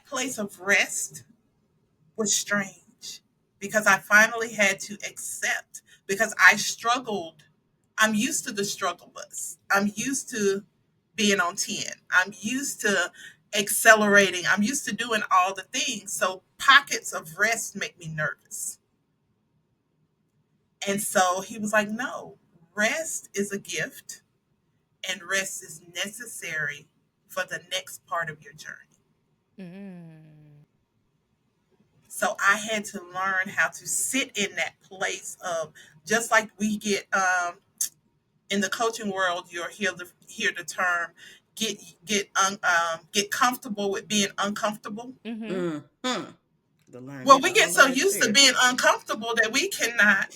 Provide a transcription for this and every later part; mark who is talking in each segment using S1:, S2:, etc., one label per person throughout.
S1: that place of rest was strange because I finally had to accept because I struggled. I'm used to the struggle bus. I'm used to being on 10. I'm used to accelerating. I'm used to doing all the things. So pockets of rest make me nervous. And so he was like, no, rest is a gift and rest is necessary for the next part of your journey.
S2: Mm.
S1: So I had to learn how to sit in that place of just like we get in the coaching world, you'll hear the term get comfortable with being uncomfortable.
S2: Mm-hmm.
S3: Mm-hmm. To learn
S1: Well,
S3: that
S1: we get
S3: all
S1: so
S3: last
S1: used to
S3: year.
S1: being uncomfortable that we cannot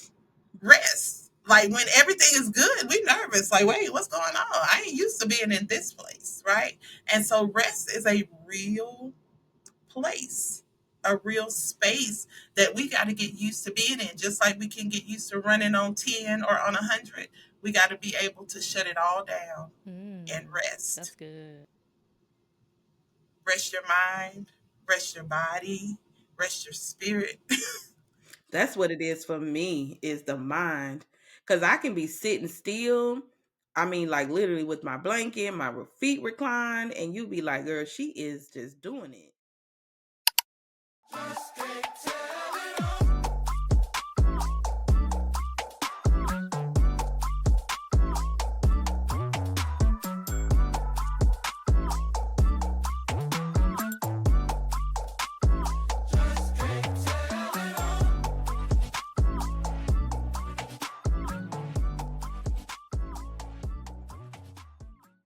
S1: rest. Like when everything is good, we nervous. Like, wait, what's going on? I ain't used to being in this place, right? And so rest is a real place, a real space that we got to get used to being in. Just like we can get used to running on 10 or on 100, we got to be able to shut it all down and
S2: Mm.
S1: rest.
S2: That's good.
S1: Rest your mind, rest your body, rest your spirit.
S3: That's what it is for me, is the mind. Because I can be sitting still. I mean, like literally with my blanket, my feet reclined, and you be like, girl, she is just doing it.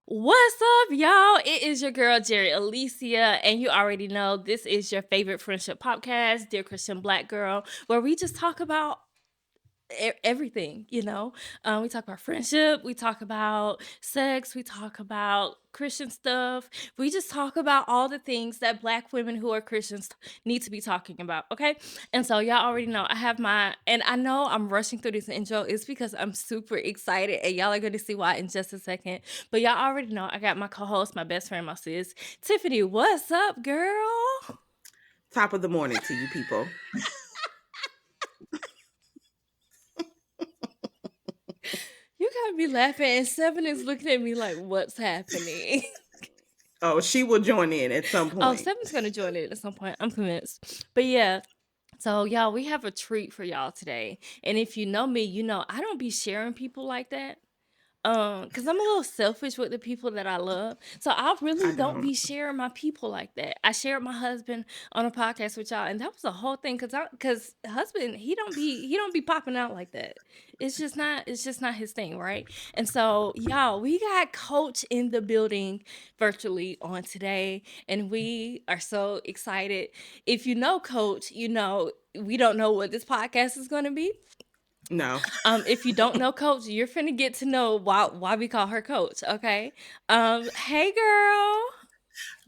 S2: What's up, y'all? It is your girl, Jerry Alicia, and you already know this is your favorite friendship podcast, Dear Christian Black Girl, where we just talk about everything, you know. We talk about friendship, we talk about sex, we talk about Christian stuff. We just talk about all the things that Black women who are Christians need to be talking about, okay? And so y'all already know I have and I know I'm rushing through this intro. It's because I'm super excited, and y'all are going to see why in just a second. But y'all already know I got my co-host, my best friend, my sis, Tiffany. What's up, girl?
S3: Top of the morning to you people.
S2: You gotta be laughing, and Seven is looking at me like, what's happening?
S3: Oh, she will join in at some
S2: Oh,
S3: point.
S2: Seven's gonna join it at some point. I'm convinced. But yeah, so y'all, we have a treat for y'all today. And if you know me, you know I don't be sharing people like that. Because I'm a little selfish with the people that I love. So I
S3: I
S2: really don't
S3: don't.
S2: be sharing my people like that. I shared my husband on a podcast with y'all, and that was a whole thing. Cause husband, he don't be popping out like that. It's just not his thing, right? And so y'all, we got Coach in the building virtually on today, and we are so excited. If you know Coach, you know we don't know what this podcast is gonna be.
S3: No.
S2: If you don't know Coach, you're finna get to know why we call her Coach, okay? Hey girl.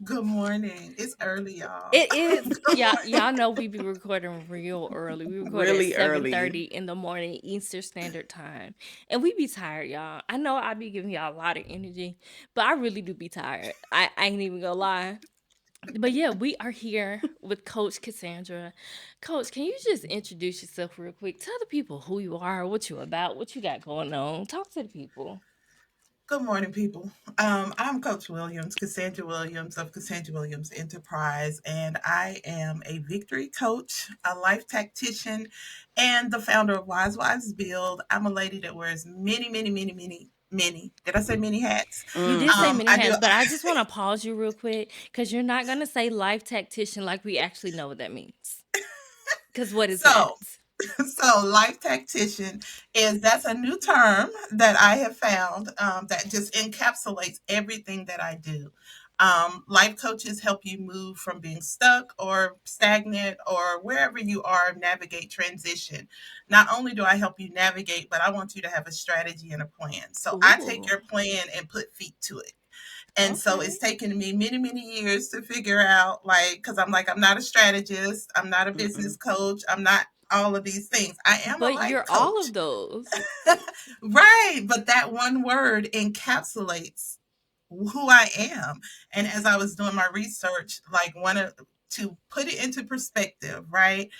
S1: Good morning. It's early, y'all.
S2: It is,
S1: Good
S2: y'all
S1: morning.
S2: know we be recording real early. We record at
S3: Really early.
S2: 7:30 in the morning Eastern Standard Time. And we be tired, y'all. I know I be giving y'all a lot of energy, but I really do be tired. I ain't even gonna lie. But yeah, we are here with Coach Cassandra. Coach, can you just introduce yourself real quick? Tell the people who you are, what you about, what you got going on. Talk to the people.
S1: Good morning, people. I'm Coach Williams, Cassandra Williams of Cassandra Williams Enterprise, and I am a victory coach, a life tactician, and the founder of Wise Wise Build. I'm a lady that wears many, many, many, many, many. Did I say many hats?
S2: You did say
S3: Mm-hmm.
S2: many
S1: I do.
S2: hats, but I just want to pause you real quick because you're not going to say life tactician like we actually know what that means. Because what is that?
S1: So, so life tactician is that's a new term that I have found that just encapsulates everything that I do. Life coaches help you move from being stuck or stagnant or wherever you are, navigate transition. Not only do I help you navigate, but I want you to have a strategy and a plan. So I take
S2: Ooh,
S1: your plan and put feet to it. And so
S2: okay.
S1: it's taken me many, many years to figure out, like, because I'm like, I'm not a strategist, I'm not a business
S3: Mm-mm.
S1: coach, I'm not all of these things. I am a
S2: But
S1: life
S2: you're all
S1: coach.
S2: of those.
S1: Right. But that one word encapsulates who I am. And as I was doing my research, like to put it into perspective, right?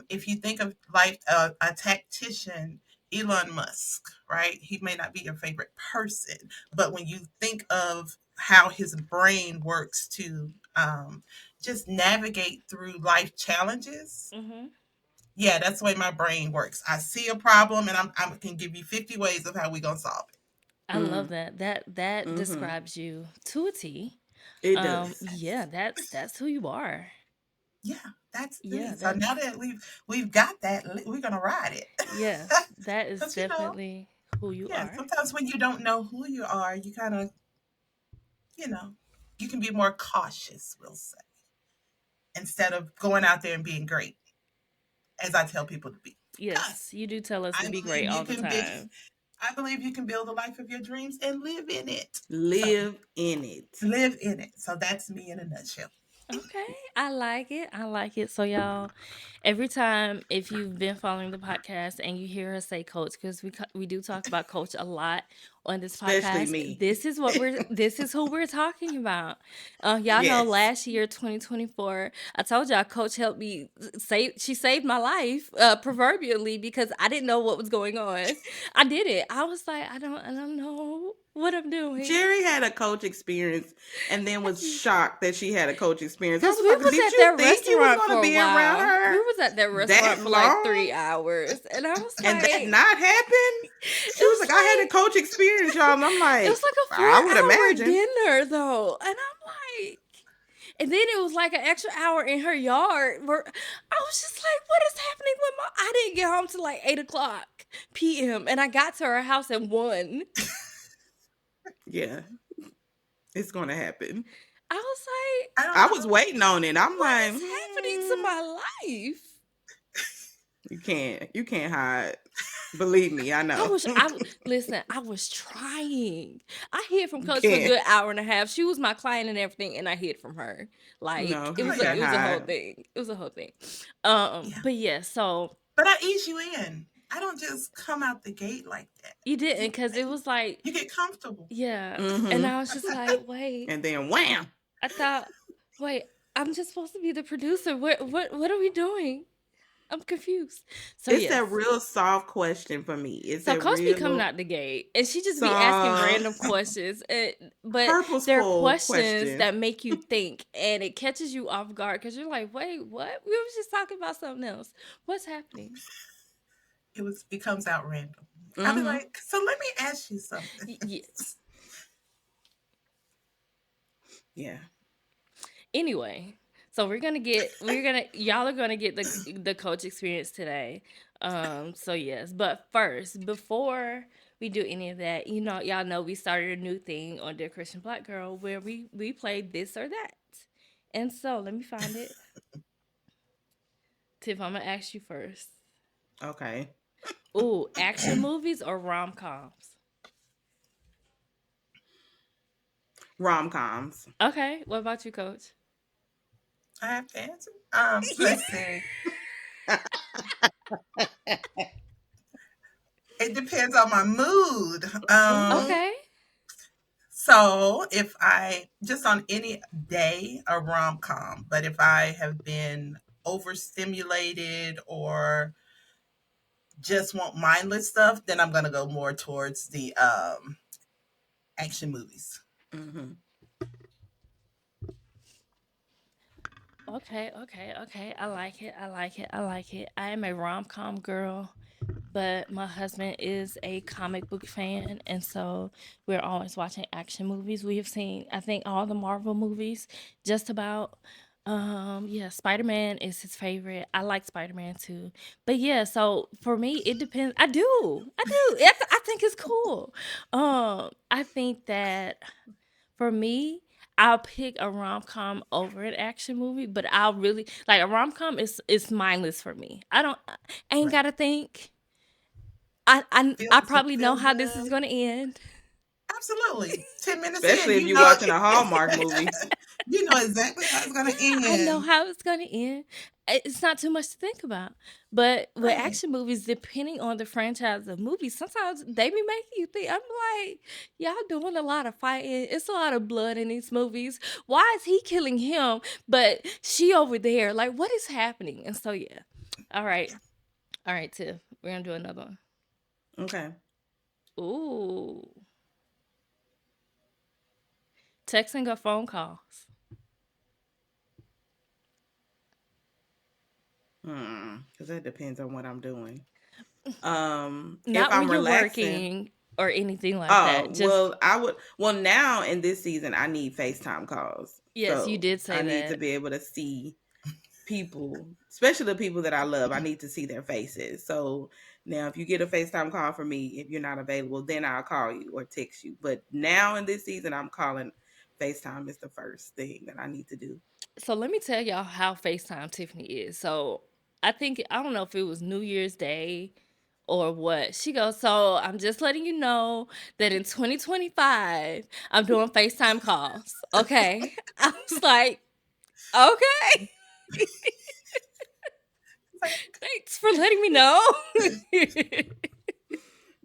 S1: If you think of like a tactician, Elon Musk, right? He may not be your favorite person, but when you think of how his brain works to just navigate through life challenges,
S2: Mm-hmm.
S1: yeah, that's the way my brain works. I see a problem and I can give you 50 ways of how we going to solve it.
S2: I love
S3: Mm,
S2: that. That
S3: mm-hmm.
S2: describes you to a T.
S3: It does.
S2: Yeah, that's who you are.
S1: Yeah, that's me.
S2: Yeah,
S1: So now
S2: that's
S1: that we've got that, we're gonna ride it.
S2: yes, that is
S1: Because you know,
S2: definitely who you
S1: yeah,
S2: are.
S1: sometimes when you don't know who you are, you kind of, you know, you can be more cautious. We'll say instead of going out there and being great, as I tell people to be.
S2: Yes,
S1: Because
S2: you do tell us to
S1: I
S2: be great
S1: believe you
S2: all the
S1: can be.
S2: time.
S1: I believe you can build the life of your dreams and live in it. So
S3: Live in it.
S1: live in it. So that's me in a nutshell.
S2: Okay, I like it. I like it. So y'all, every time if you've been following the podcast and you hear us say coach, because we do talk about coach a lot on this
S3: Especially
S2: podcast,
S3: me.
S2: this is who we're talking about. Y'all know
S3: Yes.
S2: last year 2024, I told y'all coach helped me save. She saved my life, proverbially, because I didn't know what was going on. I did it. I was like, I don't know what I'm doing.
S3: Jerry had a coach experience and then was shocked that she had a coach experience. I
S2: Cause
S3: was
S2: we
S3: like,
S2: was
S3: did
S2: at
S3: you
S2: that
S3: think you was
S2: restaurant
S3: going
S2: for
S3: to
S2: a
S3: be around
S2: while. We
S3: her
S2: was at that
S3: that
S2: restaurant for like
S3: long
S2: 3 hours, and I was
S3: and that
S2: like,
S3: not happen?
S2: it
S3: She was
S2: was
S3: like, I had a coach experience, y'all. And I'm
S2: it
S3: like,
S2: was like a four
S3: I would
S2: hour
S3: imagine.
S2: dinner though, and I'm like, and then it was like an extra hour in her yard. Where I was just like, what is happening with my? I didn't get home till like 8 o'clock p.m. and I got to her house at 1.
S3: Yeah, it's going to happen.
S2: I was like,
S1: I don't
S3: I was
S1: know.
S3: waiting on it. I'm
S2: what
S3: like,
S2: is happening to my life?
S3: you can't hide. Believe me, I know.
S2: Listen, I was trying. I hid from
S3: You
S2: coach for a
S3: can't.
S2: good hour and a half. She was my client and everything, and I hid from her. Like
S3: No,
S2: it
S3: you
S1: Oh
S2: was
S1: yeah,
S3: can't
S2: it was a whole
S3: hide.
S2: thing. It was a whole thing.
S1: yeah.
S2: But yeah, so
S1: But I ease you in. I don't just come out the gate like that.
S2: you didn't
S1: You
S2: because it was like,
S1: you get comfortable.
S2: yeah. And
S3: Mm-hmm.
S2: I was just like, wait,
S3: And then wham.
S2: I thought, wait, I'm just supposed to be the producer. What are we doing? I'm confused. So
S3: It's that
S2: yes.
S3: real soft question for me. It's
S2: So
S3: that
S2: Coach be coming
S3: real
S2: out the gate, and she just be asking random
S3: soft,
S2: questions, but they're
S3: purposeful
S2: questions
S3: question.
S2: that make you think, and it catches you off guard because you're like, "Wait, what? We were just talking about something else. What's happening?"
S1: It comes out random. I'll be
S3: Mm-hmm.
S1: like, so let me ask you something.
S2: Yes.
S3: Yeah.
S2: Anyway, so y'all are gonna get the coach experience today. So yes, but first, before we do any of that, y'all know we started a new thing on Dear Christian Black Girl where we play this or that. And so let me find it. Tiff, I'm gonna ask you first.
S3: Okay.
S2: Ooh, action movies or rom coms?
S3: Rom coms.
S2: Okay, what about you, Coach?
S1: I have to answer.
S2: Yeah.
S1: Let's see. It depends on my mood.
S3: Mm-hmm.
S2: Okay.
S1: So if I just on any day a rom com, but if I have been overstimulated or just want mindless stuff, then I'm gonna go more towards the action movies.
S3: Mm-hmm.
S2: Okay, okay, okay. I like it. I like it. I like it. I am a rom com girl, but my husband is a comic book fan, and so we're always watching action movies. We have seen, I think, all the Marvel movies, just about. Yeah, Spider Man is his favorite. I like Spider Man too, but yeah. So for me, it depends. I do. I think it's cool. I think that for me, I'll pick a rom com over an action movie, but I'll really like a rom com is mindless for me. I ain't
S1: Right.
S2: gotta think. I
S1: To
S2: probably know
S1: feel
S2: how this is
S1: good.
S2: gonna end.
S1: Absolutely. 10 minutes in,
S3: Especially if
S1: you
S3: you're
S1: know.
S3: watching a Hallmark movie.
S1: You know exactly how it's gonna
S2: I know
S1: end.
S2: how it's gonna end. It's not too much to think about. But with
S1: Right.
S2: action movies, depending on the franchise of movies, sometimes they be making you think. I'm like, y'all doing a lot of fighting. It's a lot of blood in these movies. Why is he killing him, but she over there? Like, what is happening? And so yeah. All right. All right, Tiff. We're gonna do another one.
S3: Okay.
S2: Ooh. Texting or phone calls.
S3: Because that depends on what I'm doing. If
S2: Not when
S3: I'm
S2: you're
S3: relaxing,
S2: working or anything like
S3: oh
S2: that. Just
S3: well, I would. Well, now in this season, I need FaceTime calls,
S2: yes, you
S3: so
S2: did
S3: I
S2: say
S3: need to
S2: that.
S3: be able to see people, especially the people that I love. I need to see their faces. So now, if you get a FaceTime call from me, if you're not available, then I'll call you or text you. But now in this season, I'm calling. FaceTime is the first thing that I need to do.
S2: So let me tell y'all how FaceTime Tiffany is. So I don't know if it was New Year's Day or what. She goes, so I'm just letting you know that in 2025 I'm doing FaceTime calls. Okay. I was like, okay.
S1: It's like,
S2: Thanks for letting me know.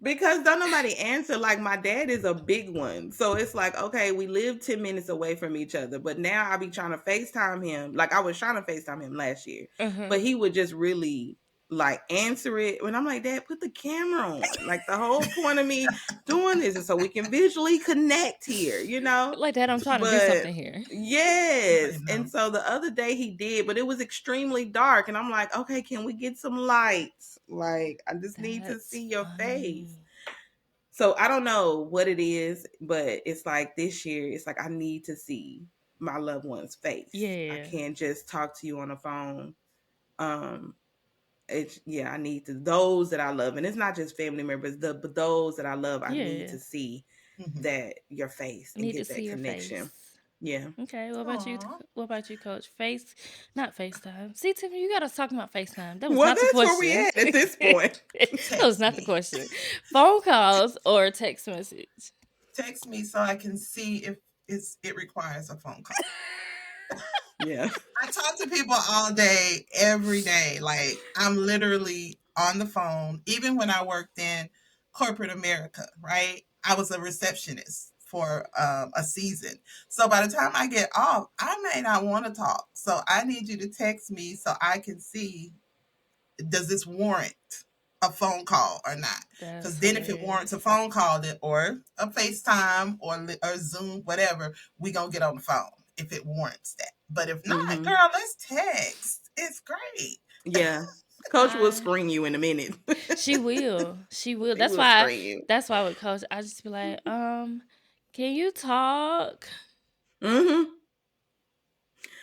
S3: Because don't nobody answer. Like my dad is a big one. So it's like, okay, we live 10 minutes away from each other. But now I be trying to FaceTime him. Like I was trying to FaceTime him last year.
S2: Uh-huh.
S3: But he would just really like answer it. When I'm like, Dad, put the camera on. Like the whole point of me doing this is so we can visually connect here, you know?
S2: Like that, I'm trying to do
S3: But
S2: something here.
S3: yes.
S1: you
S3: And
S1: know.
S3: so the other day he did, but it was extremely dark. And I'm like, okay, can we get some lights? Like, I just need to
S2: That's
S3: see your face.
S2: funny.
S3: So I don't know what it is, but it's like this year, it's like I need to see my loved one's face. I
S2: Yeah.
S3: can't just talk to you on the phone. Um, it's yeah, I need to those that I love, and it's not just family members. But those that I love, I need
S2: Yeah.
S3: to see
S1: Mhm.
S3: that your face
S2: I
S3: and
S2: need to
S3: get
S2: see
S3: that
S2: your face.
S3: connection. Yeah.
S2: Okay, what about you?
S1: Aw.
S2: What about you, Coach? Not FaceTime. See, Tiffany, you gotta talk about FaceTime. That was
S3: Well,
S2: not the
S3: that's where we
S2: question.
S3: at this point.
S2: That was
S1: Text
S2: not the
S1: me.
S2: question. Phone calls or text message.
S1: Text me so I can see if it requires a phone call.
S3: Yeah.
S1: I talk to people all day, every day. Like I'm literally on the phone. Even when I worked in corporate America, right? I was a receptionist for a season. So by the time I get off, I may not want to talk. So I need you to text me so I can see, does this warrant a phone call or not? Because
S2: That's
S1: then if it warrants a
S2: hilarious.
S1: phone call or a FaceTime or Zoom, whatever, we gonna get on the phone if it warrants that. But if not,
S3: Mm-hmm.
S1: girl, let's text. It's great.
S3: Yeah. Coach will
S2: I
S3: screen you in a minute.
S2: She will. She will.
S3: He will screen you.
S2: That's why with Coach, I just be like, can you talk?
S3: Mm-hmm.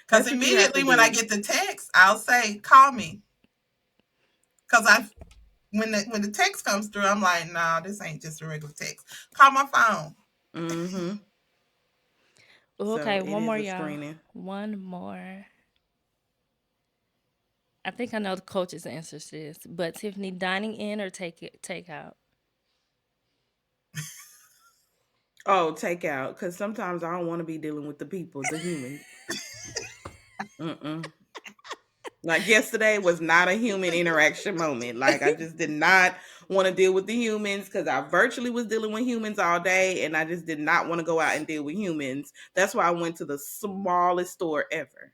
S1: Because
S3: That's what you have to
S1: immediately when I
S3: do.
S1: get the text, I'll say, call me. Because when the text comes through, I'm like, nah, this ain't just a regular text. Call my phone.
S3: Mm-hmm. So
S2: Okay,
S3: it
S2: one
S3: is
S2: more,
S3: a
S2: y'all.
S3: screening.
S2: One more. I think I know the coach's answer to this, but Tiffany, dining in or take out?
S3: Oh, takeout. Because sometimes I don't want to be dealing with the people, the humans. Mm-mm. Like yesterday was not a human interaction moment. Like I just did not want to deal with the humans because I virtually was dealing with humans all day, and I just did not want to go out and deal with humans. That's why I went to the smallest store ever,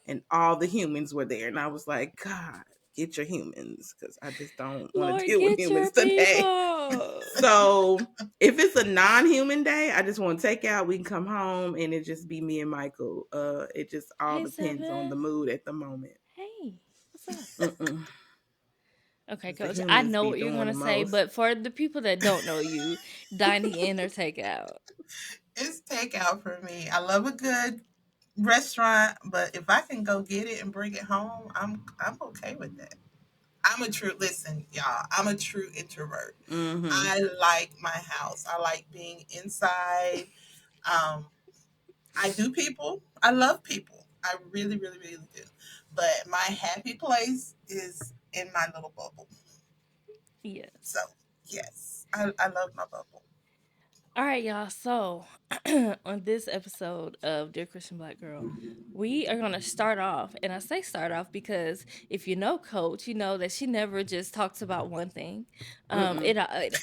S3: and all the humans were there, and I was like, God, get your humans because I just don't want to
S2: Lord,
S3: deal with
S2: get your
S3: humans today.
S2: people.
S3: So if it's a non-human day, I just want to take out. We can come home and it just be me and Michael. It just all
S2: Hey,
S3: depends on the
S2: Seven.
S3: mood at the moment.
S2: Hey, what's up?
S3: Mm-mm.
S2: Okay,
S3: 'Cause the
S2: Coach, I
S3: humans
S2: know
S3: be
S2: what you're
S3: doing
S2: gonna
S3: the
S2: say,
S3: most.
S2: but for the people that don't know you, dining in or take out?
S1: It's takeout for me. I love a good restaurant, but if I can go get it and bring it home, I'm okay with that. I'm a true listen, y'all. I'm a true introvert.
S3: Mm-hmm.
S1: I like my house. I like being inside. Um, I do people. I love people. I really, really, really do. But my happy place is in my little bubble. So
S2: Yes.
S1: yes, I love my bubble.
S2: All right, y'all. So, on this episode of Dear Christian Black Girl, we are going to start off. And I say start off because if you know Coach, you know that she never just talks about one thing.
S3: Mm-mm.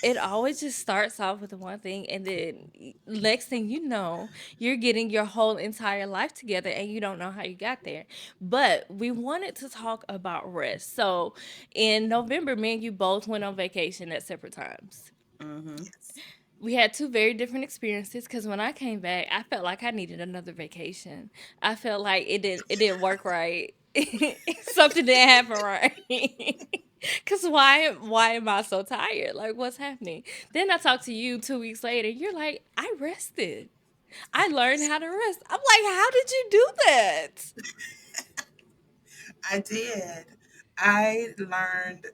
S2: It always just starts off with the one thing. And then, next thing you know, you're getting your whole entire life together and you don't know how you got there. But we wanted to talk about rest. So, in November, me and you both went on vacation at separate times.
S3: Mm-hmm.
S1: Yes.
S2: We had two very different experiences because when I came back, I felt like I needed another vacation. I felt like it didn't work right. Something didn't happen right. Cause why am I so tired? Like what's happening? Then I talked to you 2 weeks later. You're like, I rested. I learned how to rest. I'm like, how did you do that?
S1: I did. I learned.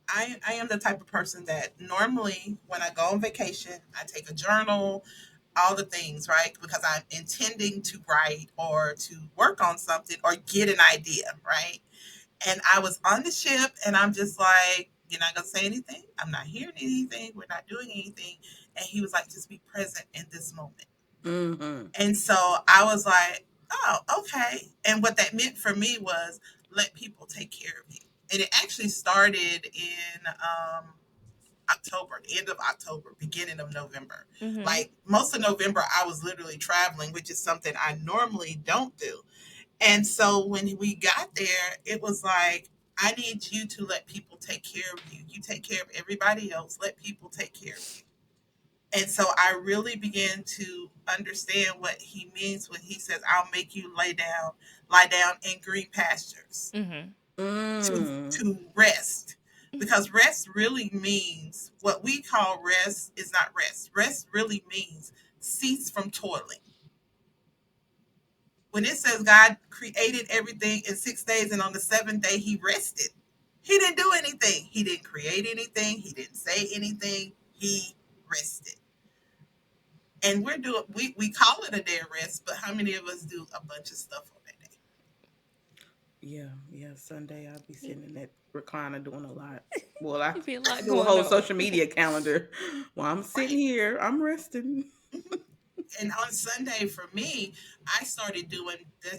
S1: I am the type of person that normally when I go on vacation, I take a journal, all the things, right? Because I'm intending to write or to work on something or get an idea, right? And I was on the ship and I'm just like, you're not going to say anything. I'm not hearing anything. We're not doing anything. And he was like, just be present in this moment.
S3: Mm-hmm.
S1: And so I was like, oh, okay. And what that meant for me was let people take care of you. And it actually started in October, the end of October, beginning of November.
S2: Mm-hmm.
S1: Like most of November, I was literally traveling, which is something I normally don't do. And so when we got there, it was like, I need you to let people take care of you. You take care of everybody else. Let people take care of you. And so I really began to understand what he means when he says, I'll make you lie down in green pastures
S2: Mm-hmm.
S1: to
S3: Mm.
S1: rest. Because rest really means what we call rest is not rest. Rest really means cease from toiling. When it says God created everything in 6 days and on the seventh day he rested, he didn't do anything. He didn't create anything. He didn't say anything. He rested. And we call it a day of rest, but how many of us do a bunch of stuff on that day?
S3: Yeah, yeah. Sunday I'll be sitting in that recliner doing a lot. Well, I,
S2: It'd be a
S3: I
S2: lot
S3: do a
S2: going
S3: whole
S2: on.
S3: social media calendar. While I'm sitting
S1: Right.
S3: here, I'm resting.
S1: Mhm. And on Sunday for me, I started doing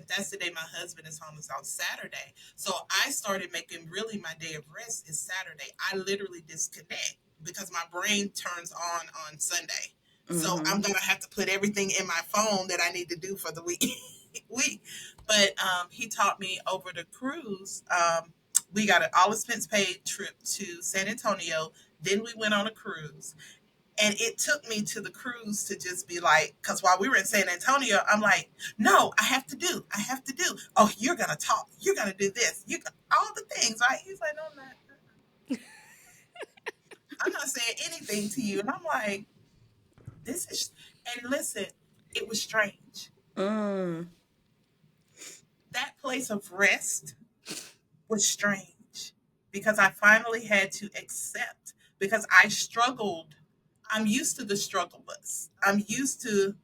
S1: that's the day my husband is home, is on Saturday. So I started making really my day of rest is Saturday. I literally disconnect because my brain turns on Sunday. So
S3: Mm-hmm.
S1: I'm gonna have to put everything in my phone that I need to do for the week. week. But he taught me over the cruise. We got an all expense paid trip to San Antonio. Then we went on a cruise. And it took me to the cruise to just be like, because while we were in San Antonio, I'm like, no, I have to do. Oh, you're gonna talk, you're gonna do this, all the things, right? He's like, no, I'm not saying anything to you, and I'm like, this is. And listen, it was strange.
S3: Mm.
S1: That place of rest was strange because I finally had to accept because I struggled. I'm used to the struggle bus. I'm used to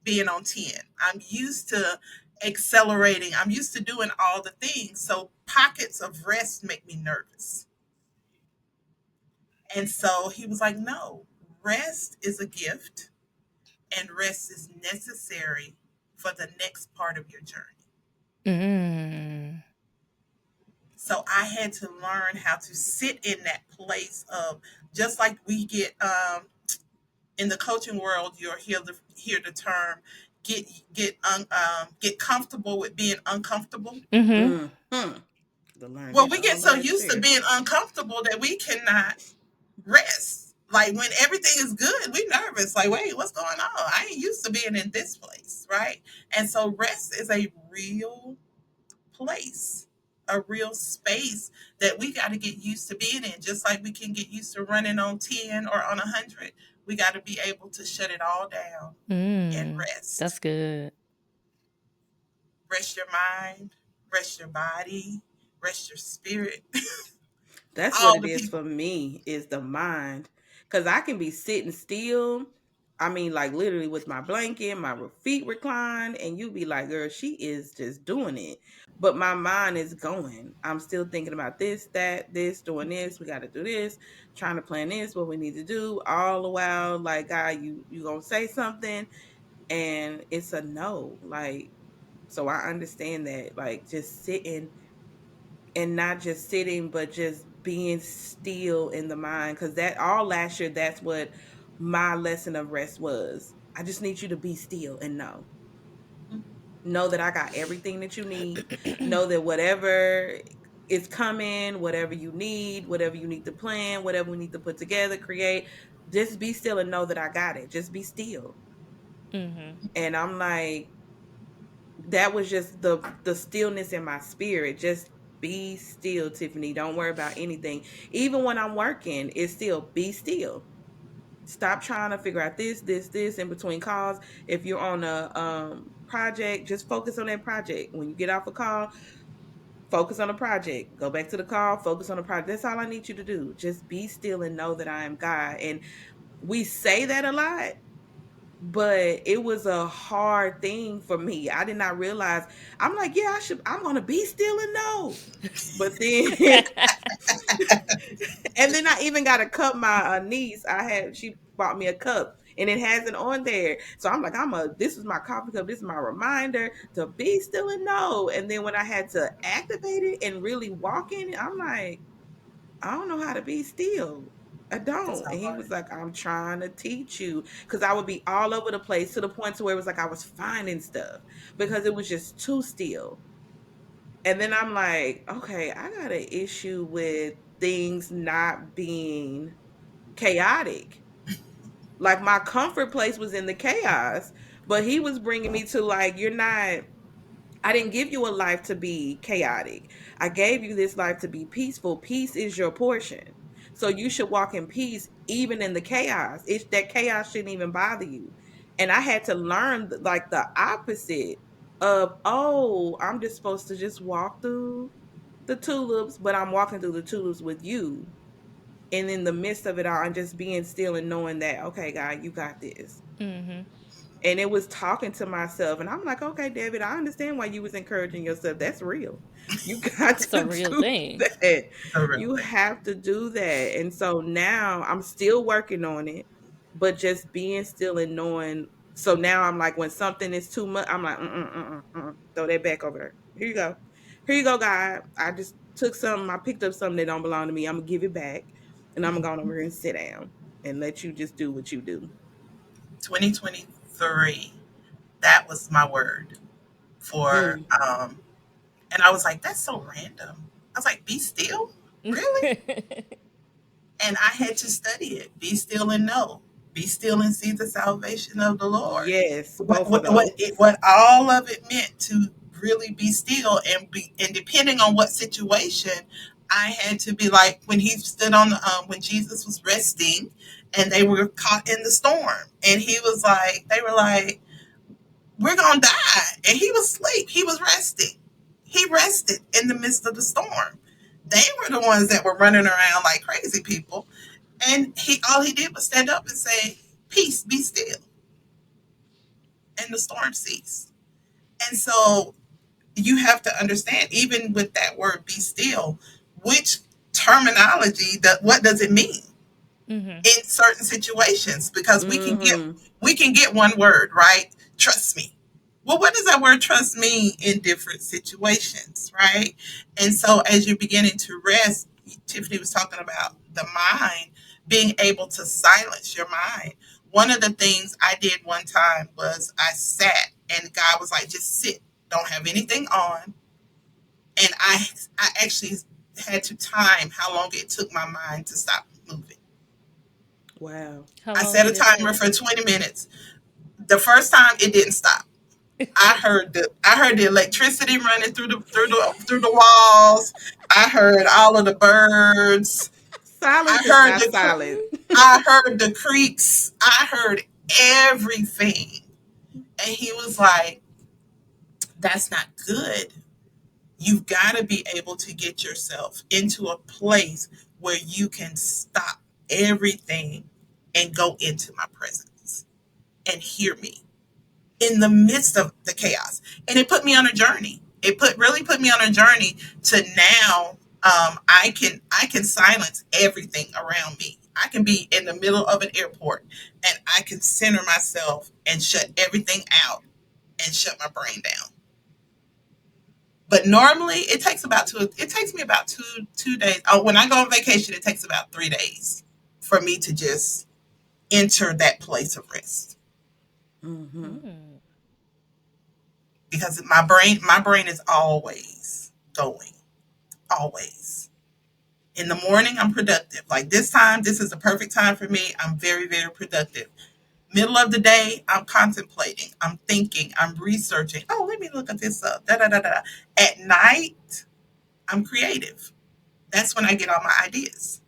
S1: being on 10. I'm used to accelerating. I'm used to doing all the things. So pockets of rest make me nervous. And so he was like, no, rest is a gift and rest is necessary for the next part of your journey.
S2: Mm.
S1: So I had to learn how to sit in that place of just like we get in the coaching world, you'll hear the term get get comfortable with being uncomfortable.
S2: Mm-hmm.
S3: Mm-hmm. To learn
S1: Well,
S3: that
S1: we get
S3: all
S1: so
S3: last
S1: used to
S3: year.
S1: being uncomfortable that we cannot rest. Like when everything is good, we nervous. Like, wait, what's going on? I ain't used to being in this place, right? And so rest is a real place, a real space that we got to get used to being in. Just like we can get used to running on 10 or on 100, we got to be able to shut it all down and
S2: Mm. That's
S1: rest.
S2: good.
S1: Rest your mind, rest your body, rest your spirit.
S3: That's what
S1: All
S3: it
S1: the
S3: is
S1: people.
S3: for me is the mind. Cause I can be sitting still. I mean, like literally with my blanket, my feet recline, and you be like, girl, she is just doing it. But my mind is going. I'm still thinking about this, that, this, doing this. We got to do this, trying to plan this, what we need to do. All the while, like, God, you gonna say something, and it's a no. Like, so I understand that, like, just sitting and not just sitting, but just being still in the mind. Because that all last year, that's what my lesson of rest was. I just need you to be still and know that I got everything that you need. Know that whatever is coming, whatever you need to plan, whatever we need to put together, create, just be still and know that I got it. Just be still.
S2: Mhm.
S3: And I'm like, that was just the stillness in my spirit. Just be still, Tiffany. Don't worry about anything. Even when I'm working, it's still be still. Stop trying to figure out this in between calls. If you're on a project, just focus on that project. When you get off a call, focus on the project. Go back to the call, focus on the project. That's all I need you to do. Just be still and know that I am God. And we say that a lot, but it was a hard thing for me. I did not realize. I'm like, yeah, I'm gonna be still and know. But then and then I even got a cup. My niece, she bought me a cup and it has it on there. So I'm like, this is my coffee cup. This is my reminder to be still and know. And then when I had to activate it and really walk in it, I'm like, I don't know how to be still. I
S1: It's
S3: don't. And he
S1: hard.
S3: was like, I'm trying to teach you. Cause I would be all over the place to the point to where it was like I was finding stuff because it was just too still. And then I'm like, okay, I got an issue with things not being chaotic. Like my comfort place was in the chaos, but he was bringing me to like, I didn't give you a life to be chaotic. I gave you this life to be peaceful. Peace is your portion. So you should walk in peace even in the chaos. It's that chaos shouldn't even bother you. And I had to learn like the opposite of, oh, I'm just supposed to just walk through the tulips, but I'm walking through the tulips with you. And in the midst of it all, I'm just being still and knowing that, okay, God, you got this.
S2: Mhm.
S3: And it was talking to myself, and I'm like, okay, David, I understand why you was encouraging yourself. That's real. You got
S2: It's a
S3: to
S2: real
S3: do
S2: thing.
S3: that.
S1: It's a real
S3: You
S1: thing.
S3: have to do that. And so now I'm still working on it, but just being still and knowing. So now I'm like, when something is too much, I'm like, throw that back over there. Here you go. Here you go, God. I just took something. I picked up something that don't belong to me. I'm gonna give it back, and I'm gonna go over here and sit down and let you just do what you do.
S1: 2023. That was my word for
S3: Mm.
S1: and I was like, that's so random. I was like, be still? Really? And I had to study it. Be still and know. Be still and see the salvation of the Lord.
S3: Yes, both of
S1: What
S3: those.
S1: all of it meant to really be still and depending on what situation, I had to be like when he stood on the when Jesus was resting, and they were caught in the storm, and he was like, they were like, we're gonna die, and he was asleep. He was resting. He rested in the midst of the storm. They were the ones that were running around like crazy people, and he all he did was stand up and say, "Peace, be still," and the storm ceased. And so you have to understand, even with that word "be still," which terminology that what does it mean
S2: Mhm.
S1: in certain situations? Because
S3: Mhm.
S1: we can get one word right. Trust me. Well, what does that word trust mean in different situations, right? And so as you're beginning to rest, Tiffany was talking about the mind, being able to silence your mind. One of the things I did one time was I sat and God was like, just sit, don't have anything on. And I actually had to time how long it took my mind to stop moving.
S3: Wow.
S2: How
S1: I
S2: long
S1: set a
S2: did it
S1: timer
S2: take?
S1: for 20 minutes. The first time it didn't stop. I heard the electricity running through the walls. I heard all of the birds. I
S3: Silence is
S1: heard
S3: not silent.
S1: I heard the creaks. I heard everything. And he was like, that's not good. You've got to be able to get yourself into a place where you can stop everything and go into my presence. and hear me in the midst of the chaos. And it put me on a journey. It really put me on a journey to now I can silence everything around me. I can be in the middle of an airport and I can center myself and shut everything out and shut my brain down. But normally it takes me about two days. Oh, when I go on vacation, it takes about 3 days for me to just enter that place of rest.
S3: Mm-hmm.
S2: Mm.
S1: Because my brain is always going. Always. In the morning, I'm productive. Like this time, this is the perfect time for me. I'm very, very productive. Middle of the day, I'm contemplating, I'm thinking, I'm researching. Oh, let me look at this up. Da da da da. At night, I'm creative. That's when I get all my ideas.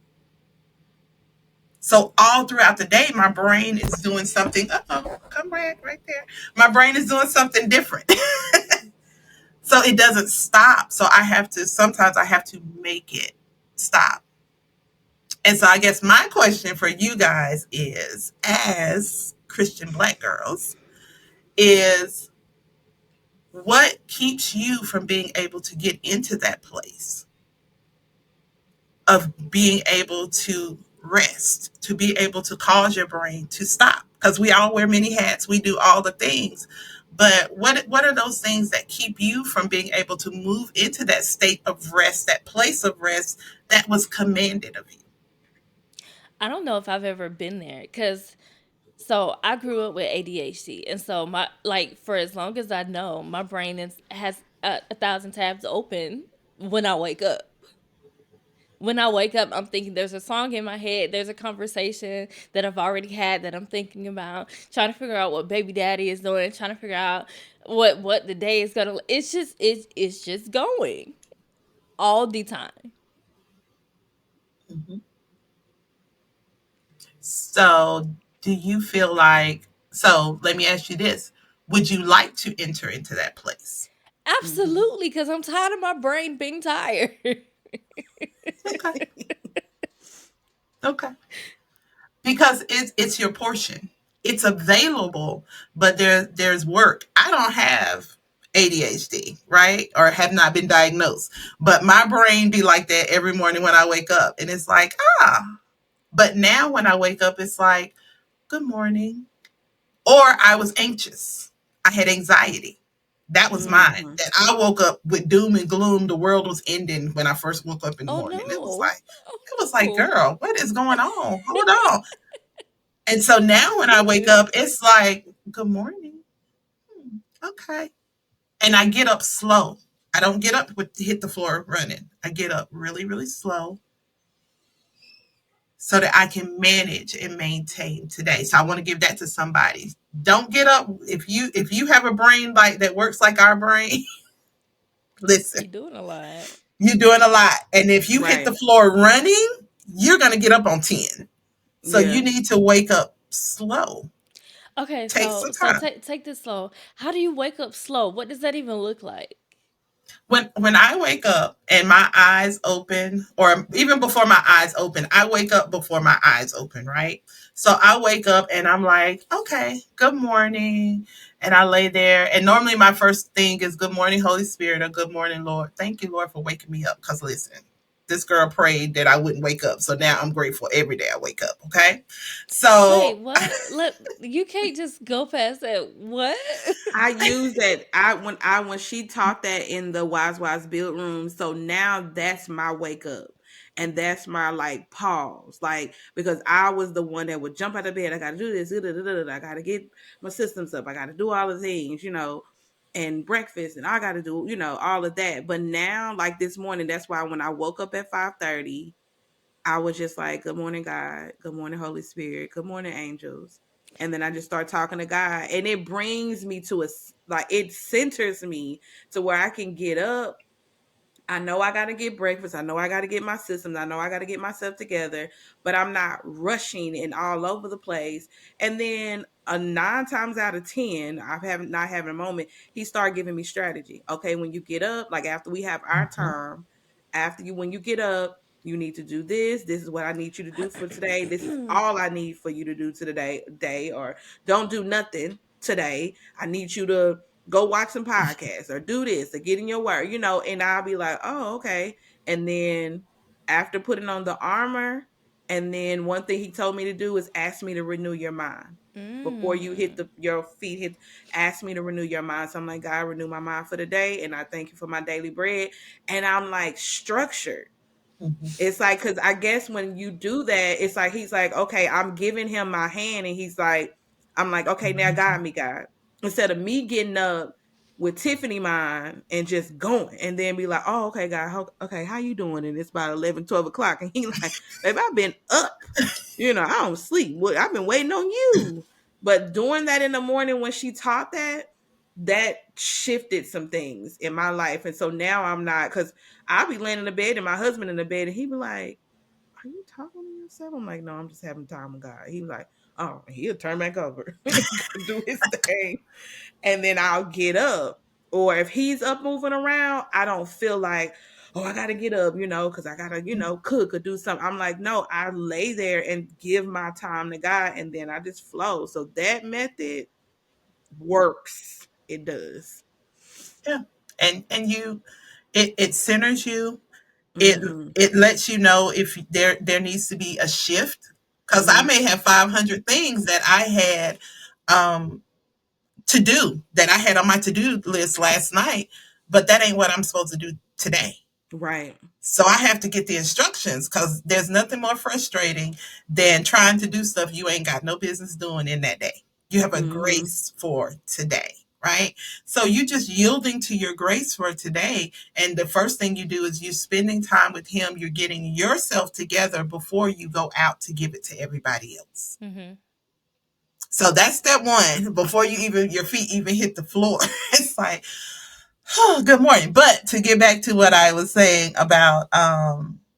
S1: So all throughout the day, my brain is doing something. Oh, come back right there. My brain is doing something different. So it doesn't stop. So sometimes I have to make it stop. And so I guess my question for you guys is, as Christian Black girls, is what keeps you from being able to get into that place of being able to rest, to be able to cause your brain to stop? Because we all wear many hats, we do all the things. But what are those things that keep you from being able to move into that state of rest, that place of rest that was commanded of you?
S2: I don't know if I've ever been there because so I grew up with ADHD, and so my like for as long as I know, my brain has a thousand tabs open when I wake up. When I wake up, I'm thinking there's a song in my head, there's a conversation that I've already had that I'm thinking about, trying to figure out what baby daddy is doing, trying to figure out what the day is gonna. It's just going all the time.
S1: Mhm. So, do you feel like, so let me ask you this. Would you like to enter into that place?
S3: Mm-hmm.
S2: Absolutely, because I'm tired of my brain being tired.
S1: Okay. Okay. Because it's your portion. It's available, but there's work. I don't have ADHD, right? Or have not been diagnosed. But my brain be like that every morning when I wake up. And it's like, but now when I wake up, it's like, good morning. Or I was anxious. I had anxiety. That was mine.
S3: Mm-hmm.
S1: That I woke up with doom and gloom. The world was ending when I first woke up in the
S2: Oh
S1: morning.
S2: no.
S1: It was like,
S2: Oh.
S1: girl, what is going on? Hold on. And so now when I wake up, it's like, good morning. Okay. And I get up slow. I don't get up with hit the floor running. I get up really, really slow so that I can manage and maintain today. So I want to give that to somebody. Don't get up if you have a brain like that works like our brain. Listen,
S2: You're doing a lot.
S1: you're doing a lot. And if you hit the
S3: Right.
S1: floor running, you're going to get up on 10. So you
S3: Yeah.
S1: need to wake up slow.
S2: Okay,
S1: Take
S2: so
S1: some time.
S2: take this slow. How do you wake up slow? What does that even look like?
S1: When I wake up and my eyes open, or even before my eyes open, I wake up before my eyes open, right? So I wake up and I'm like, okay, good morning. And I lay there. And normally my first thing is good morning, Holy Spirit, or good morning, Lord. Thank you, Lord, for waking me up. Because listen, this girl prayed that I wouldn't wake up. So now I'm grateful every day I wake up. Okay.
S2: Wait,
S1: So
S2: what? Let you can't just go past that. What?
S3: I use that when she taught that in the Wise build room. So now that's my wake up. And that's my like pause. Like because I was the one that would jump out of bed. I gotta do this, I gotta get my systems up, I gotta do all the things, and breakfast and I gotta do, all of that. But now, like this morning, that's why when I woke up at 5:30, I was just like, good morning, God. Good morning, Holy Spirit. Good morning, angels. And then I just start talking to God. And it brings me to like, it centers me to where I can get up. I know I got to get breakfast. I know I got to get my systems. I know I got to get myself together, but I'm not rushing and all over the place. And then 9 times out of 10, not having a moment. He started giving me strategy. Okay, when you get up, like after we have our
S1: mhm,
S3: term, when you get up, You need to do this. This is what I need you to do for today. This is all I need for you to do to the day, or don't do nothing today. I need you to go watch some podcasts or do this or get in your work, and I'll be like, oh, okay. And then after putting on the armor, and then one thing he told me to do is ask me to renew your mind. Before you hit
S2: Mm.
S3: your feet hit, ask me to renew your mind. So I'm like, God, renew my mind for the day, and I thank you for my daily bread. And I'm like structured.
S1: Mhm.
S3: It's like, because I guess when you do that, it's like he's like, okay, I'm giving him my hand, and he's like, I'm like, okay, now guide me, God. Instead of me getting up with Tiffany mind and just going, and then be like, oh, okay, God, okay, how you doing? And it's about 11, 12 o'clock, and he like, baby, I've been up, I don't sleep. Well, I've been waiting on you. But doing that in the morning when she taught that, that shifted some things in my life, and so now I'm not, because I'll be laying in the bed and my husband in the bed, and he be like, are you talking to yourself? I'm like, no, I'm just having time with God. He was like, oh, he'll turn back over and go do his thing. And then I'll get up. Or if he's up moving around, I don't feel like, oh, I gotta get up, because I gotta, cook or do something. I'm like, no, I lay there and give my time to God, and then I just flow. So that method works. It does.
S1: Yeah. And you, it centers you. It
S3: Mm-hmm.
S1: it lets you know if there needs to be a shift. Because I
S3: Mm-hmm.
S1: may have 500 things that I had um to do, that I had on my to-do list last night, but that ain't what I'm supposed to do today.
S3: Right.
S1: So I have to get the instructions, because there's nothing more frustrating than trying to do stuff you ain't got no business doing in that day. You have a
S3: Mm-hmm.
S1: grace for today, right? So you just yielding to your grace for today. And the first thing you do is you're spending time with him. You're getting yourself together before you go out to give it to everybody else.
S2: Mhm.
S1: So that's step one, before your feet even hit the floor. It's like, oh, good morning. But to get back to what I was saying about,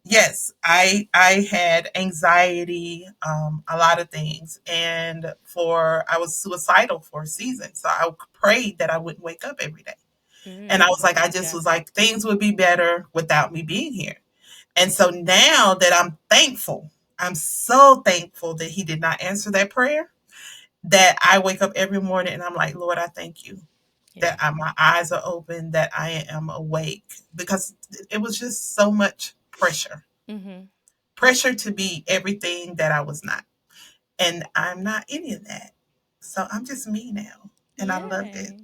S1: yes, I had anxiety, a lot of things, and I was suicidal for a season. So I prayed that I wouldn't wake up every day, and I was like, I just
S2: Okay.
S1: was like, things would be better without me being here. And so now that I'm thankful, I'm so thankful that he did not answer that prayer. That I wake up every morning and I'm like, Lord, I thank you
S2: Yeah.
S1: that my eyes are open, that I am awake, because it was just so much pressure,
S2: Mhm.
S1: pressure to be everything that I was not. And I'm not any of that. So I'm just me now. And I loved it.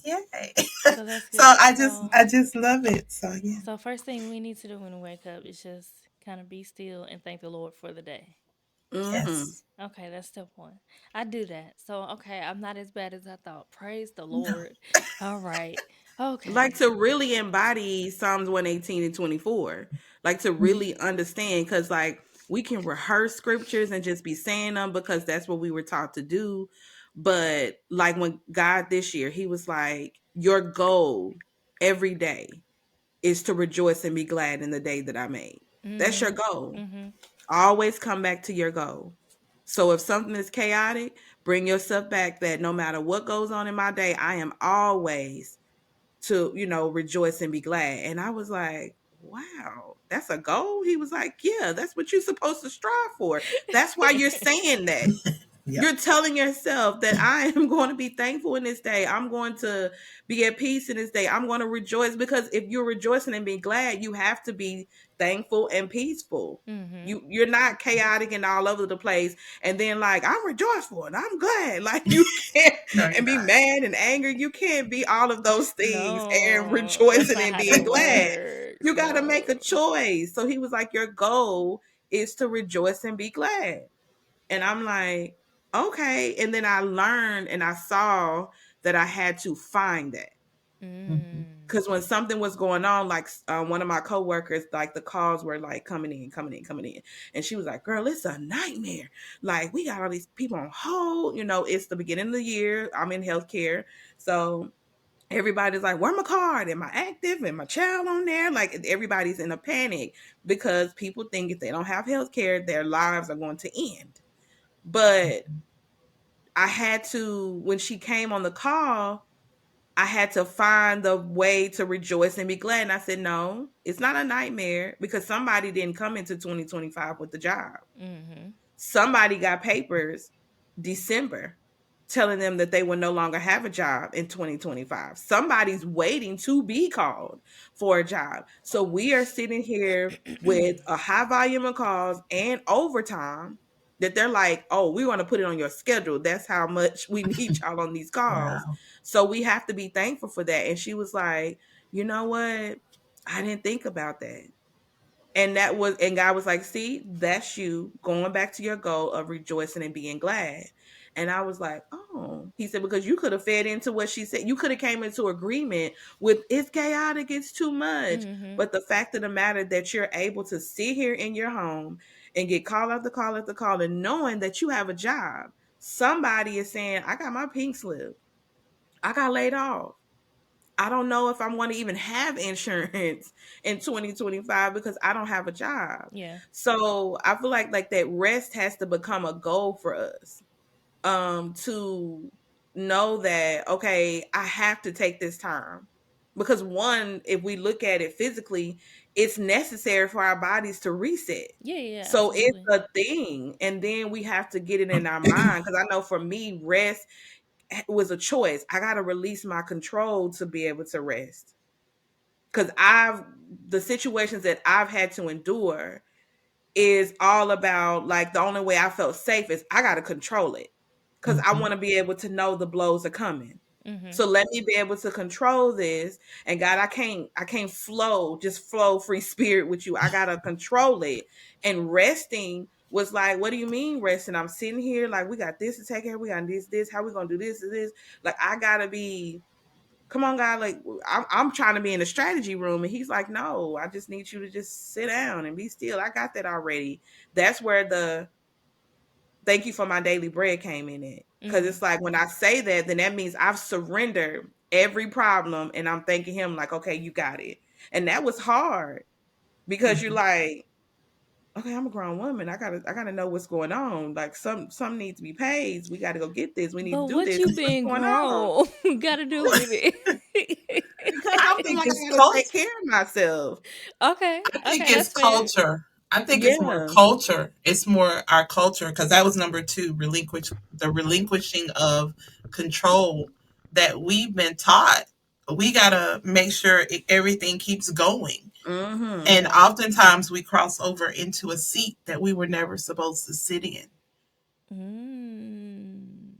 S2: Yay.
S1: Yay.
S2: So that's
S1: So
S2: good.
S1: I just love it. So yeah.
S2: So first thing we need to do when we wake up is just kind of be still and thank the Lord for the day.
S3: Mm-hmm.
S1: Yes.
S2: Okay, that's step one. I do that. So okay, I'm not as bad as I thought. Praise the
S1: No.
S2: Lord. All right.
S3: Like
S2: Okay.
S3: to really embody Psalms 118 and 24. Like to really understand, because like we can rehearse scriptures and just be saying them because that's what we were taught to do. But like when God this year, he was like, your goal every day is to rejoice and be glad in the day that I made. That's your
S2: Mhm.
S3: goal.
S2: Mhm.
S3: Always come back to your goal. So if something is chaotic, bring yourself back that no matter what goes on in my day, I am always to, rejoice and be glad. And I was like, wow, that's a goal. He was like, yeah, that's what you're supposed to strive for. That's why you're saying that.
S1: Yeah.
S3: You're telling yourself that I am going to be thankful in this day. I'm going to be at peace in this day. I'm going to rejoice, because if you're rejoicing and being glad, you have to be thankful and peaceful.
S2: Mhm.
S3: You're not chaotic and all over the place, and then like I'm rejoiceful and I'm glad. Like you can't,
S1: No, you're
S3: and be
S1: not.
S3: mad and angry. You can't be all of those things and
S2: No, that's
S3: rejoicing
S2: not
S3: and
S2: how that
S3: being glad.
S2: works.
S3: You got to make a
S2: No.
S3: choice. So he was like, your goal is to rejoice and be glad. And I'm like, okay. And then I learned and I saw that I had to find that.
S1: Mhm.
S2: Mm.
S3: Because when something was going on, like one of my coworkers, like the calls were like coming in, coming in, coming in. And she was like, girl, it's a nightmare. Like, we got all these people on hold. It's the beginning of the year. I'm in healthcare. So everybody's like, where my card? Am I active? Am my child on there? Like, everybody's in a panic because people think if they don't have healthcare, their lives are going to end. But I had to, when she came on the call, I had to find the way to rejoice and be glad. And I said, no, it's not a nightmare because somebody didn't come into 2025 with the job.
S2: Mhm.
S3: Somebody got papers December telling them that they will no longer have a job in 2025. Somebody's waiting to be called for a job. So we are sitting here with a high volume of calls and overtime that they're like, oh, we want to put it on your schedule. That's how much we need y'all on these calls.
S1: Wow.
S3: So we have to be thankful for that. And she was like, you know what? I didn't think about that. And God was like, see, that's you going back to your goal of rejoicing and being glad. And I was like, oh, he said, because you could have fed into what she said. You could have came into agreement with it's chaotic, it's too much.
S2: Mhm.
S3: But the fact of the matter that you're able to sit here in your home and get call after call after call and knowing that you have a job. Somebody is saying, I got my pink slip. I got laid off. I don't know if I want to even have insurance in 2025 because I don't have a job.
S2: Yeah.
S3: So I feel like that rest has to become a goal for us. To know that okay, I have to take this time. Because one, if we look at it physically, it's necessary for our bodies to reset.
S2: Yeah, yeah,
S3: So it's
S2: absolutely.
S3: a thing. And then we have to get it in our mind. Because I know for me, rest was a choice. I got to release my control to be able to rest. Because the situations that I've had to endure is all about like the only way I felt safe is I got to control it because I
S1: Mhm.
S3: want to be able to know the blows are coming.
S2: Mhm.
S3: So let me be able to control this. And God, I can't flow, just flow free spirit with you. I gotta control it. And resting was like, what do you mean resting? I'm sitting here like we got this to take care. We got this. How we gonna do this? Like I gotta be. Come on, God. Like I'm trying to be in the strategy room, and he's like, no, I just need you to just sit down and be still. I got that already. That's where the thank you for my daily bread came in it. Because
S2: Mhm.
S3: it's like when I say that, then that means I've surrendered every problem and I'm thanking him like, okay, you got it. And that was hard because you're
S1: Mhm.
S3: like, okay, I'm a grown woman. I gotta know what's going on. Like some need to be paid. We gotta go get this. We need
S2: But
S3: to do
S2: what
S3: this.
S2: you
S3: What's
S2: been
S3: going on?
S2: grown got to do with it?
S3: Because
S1: I
S3: I feel
S1: think
S3: like
S1: it's
S3: I gotta take
S1: culture.
S3: care of myself.
S2: Okay.
S1: I think
S2: Okay,
S1: it's
S2: that's fair.
S1: culture. I think it's more
S3: Yeah.
S1: culture. It's more our culture because that was number two, the relinquishing of control that we've been taught. We gotta make sure everything keeps going,
S3: Mm-hmm.
S1: and oftentimes we cross over into a seat that we were never supposed to sit in
S2: Mm.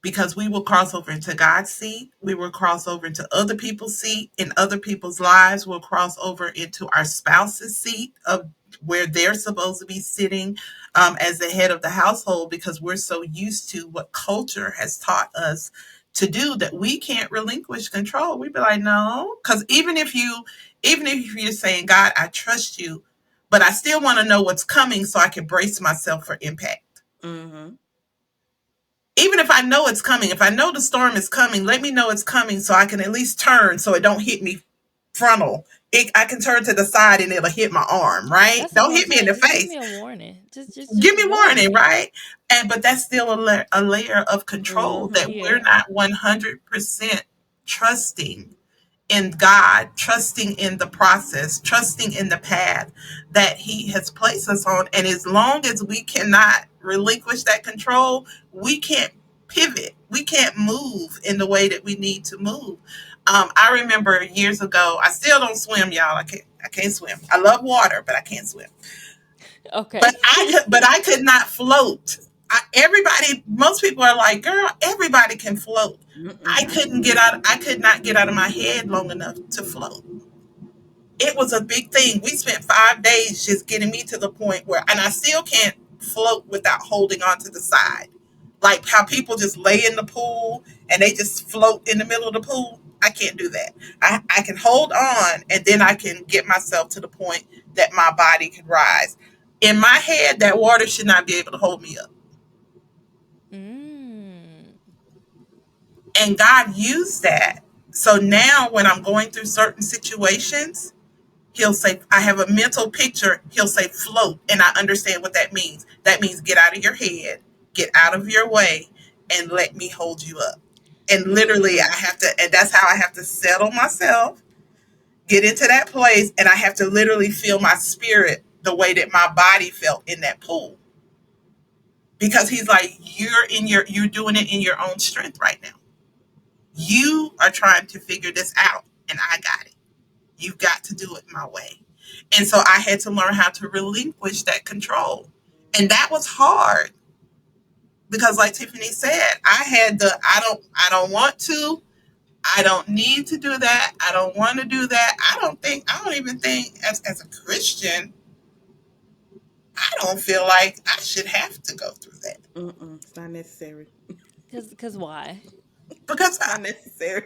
S1: because we will cross over into God's seat. We will cross over into other people's seat in other people's lives. We'll cross over into our spouse's seat of where they're supposed to be sitting as the head of the household because we're so used to what culture has taught us to do that we can't relinquish control. We'd be like, no, because even if you're saying, God, I trust you, but I still want to know what's coming so I can brace myself for impact.
S3: Mm-hmm.
S1: Even if I know it's coming, if I know the storm is coming, let me know it's coming so I can at least turn so it don't hit me frontal. I can turn to the side and it'll hit my arm, right?
S2: That's what
S1: Don't
S2: I'm
S1: hit me in
S2: saying.
S1: the
S2: Just give
S1: face.
S2: me a warning.
S1: Give
S2: Just
S1: me
S2: warn
S1: warning,
S2: me.
S1: right? And but that's still a layer of control that
S3: Mm-hmm.
S1: we're
S2: Yeah.
S1: not 100% trusting in God, trusting in the process, trusting in the path that He has placed us on. And as long as we cannot relinquish that control, we can't pivot. We can't move in the way that we need to move. I remember years ago, I still don't swim, y'all. I can't swim. I love water, but I can't swim.
S2: Okay.
S1: But I could not float. Most people are like, girl, everybody can float.
S3: Mm-mm, I
S1: I could not get out of my head long enough to float. It was a big thing. We spent 5 days just getting me to the point where, and I still can't float without holding on to the side. Like how people just lay in the pool and they just float in the middle of the pool. I can't do that. I can hold on and then I can get myself to the point that my body can rise. In my head, that water should not be able to hold me up.
S2: Mm.
S1: And God used that. So now when I'm going through certain situations, He'll say, I have a mental picture. He'll say, float. And I understand what that means. That means get out of your head, get out of your way, and let me hold you up. And literally, I have to, and that's how I have to settle myself, get into that place, and I have to literally feel my spirit the way that my body felt in that pool. Because he's like, you're doing it in your own strength right now. You are trying to figure this out, and I got it. You've got to do it my way. And so I had to learn how to relinquish that control. And that was hard because like Tiffany said, I don't want to, I don't need to do that. I don't want to do that. I don't even think as a Christian, I don't feel like I should have to go through that.
S3: It's not necessary.
S2: Cause why?
S1: Because
S3: Not necessary.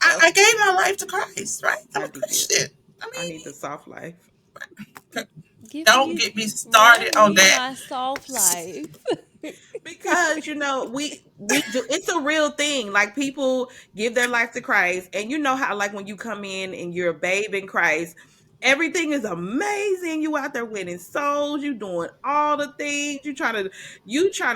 S1: I gave my life to Christ, right? I'm
S3: I
S1: a
S3: did.
S1: Christian. I
S3: I need the
S1: mean,
S3: soft life.
S2: Give
S1: don't
S2: me
S1: get me
S2: run
S1: started on
S2: me
S1: that.
S2: my soft life.
S3: Because we do, it's a real thing. Like people give their life to Christ, and you know how like when you come in and you're a babe in Christ, everything is amazing. You out there winning souls, you doing all the things, you trying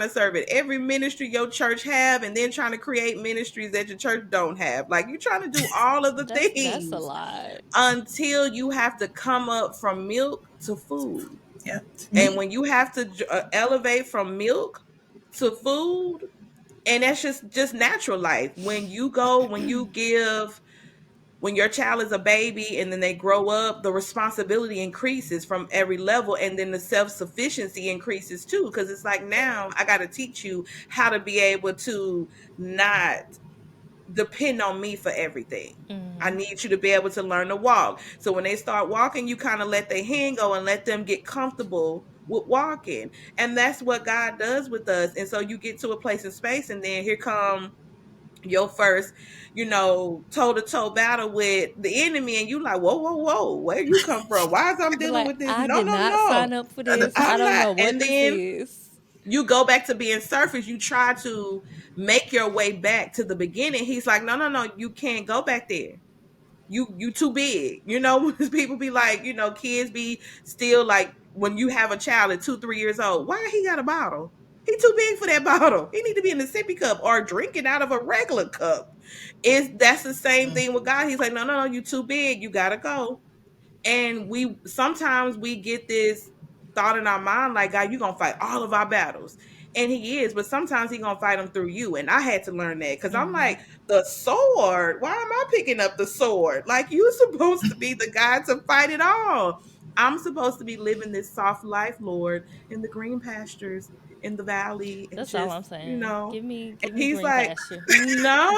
S3: to serve at every ministry your church have, and then trying to create ministries that your church don't have. Like you trying to do all of the
S2: That's a
S3: things
S2: lot.
S3: until you have to come up from milk to food.
S1: Yeah, to
S3: And
S1: me,
S3: when you have to elevate from milk to food, and that's just natural life. When you give, when your child is a baby and then they grow up, the responsibility increases from every level, and then the self-sufficiency increases too, because it's like now I got to teach you how to be able to not depend on me for everything. I
S2: Hmm.
S3: need you to be able to learn to walk. So when they start walking, you kind of let their hand go and let them get comfortable with walking. And that's what God does with us. And so you get to a place in space, and then here come your first, toe to toe battle with the enemy, and you like, whoa, whoa, whoa, where you come from? Why is I'm
S2: Be
S3: dealing
S2: like,
S3: with this?
S2: I
S3: No,
S2: did
S3: no,
S2: not
S3: no.
S2: sign up for this. I
S3: I'm
S2: don't
S3: not.
S2: know what
S3: And
S2: this
S3: then
S2: is.
S3: you go back to being surface, you try to make your way back to the beginning. He's like, no, no, no, you can't go back there. You too big. People be like, kids be still like when you have a child at 2, 3 years old, why he got a bottle? He too big for that bottle. He need to be in the sippy cup or drinking out of a regular cup. That's the same thing with God. He's like, no, no, no, you too big. You gotta go. And we sometimes we get this thought in our mind like, God, you're gonna fight all of our battles. And he is, but sometimes he gonna fight them through you. And I had to learn that because I'm
S2: Hmm.
S3: like, the sword, why am I picking up the sword? Like you're supposed to be the guy to fight it all. I'm supposed to be living this soft life, Lord, in the green pastures, in the valley, and
S2: That's all
S3: just,
S2: I'm saying.
S3: and
S2: Give me
S3: he's
S2: green
S3: like,
S2: pasture.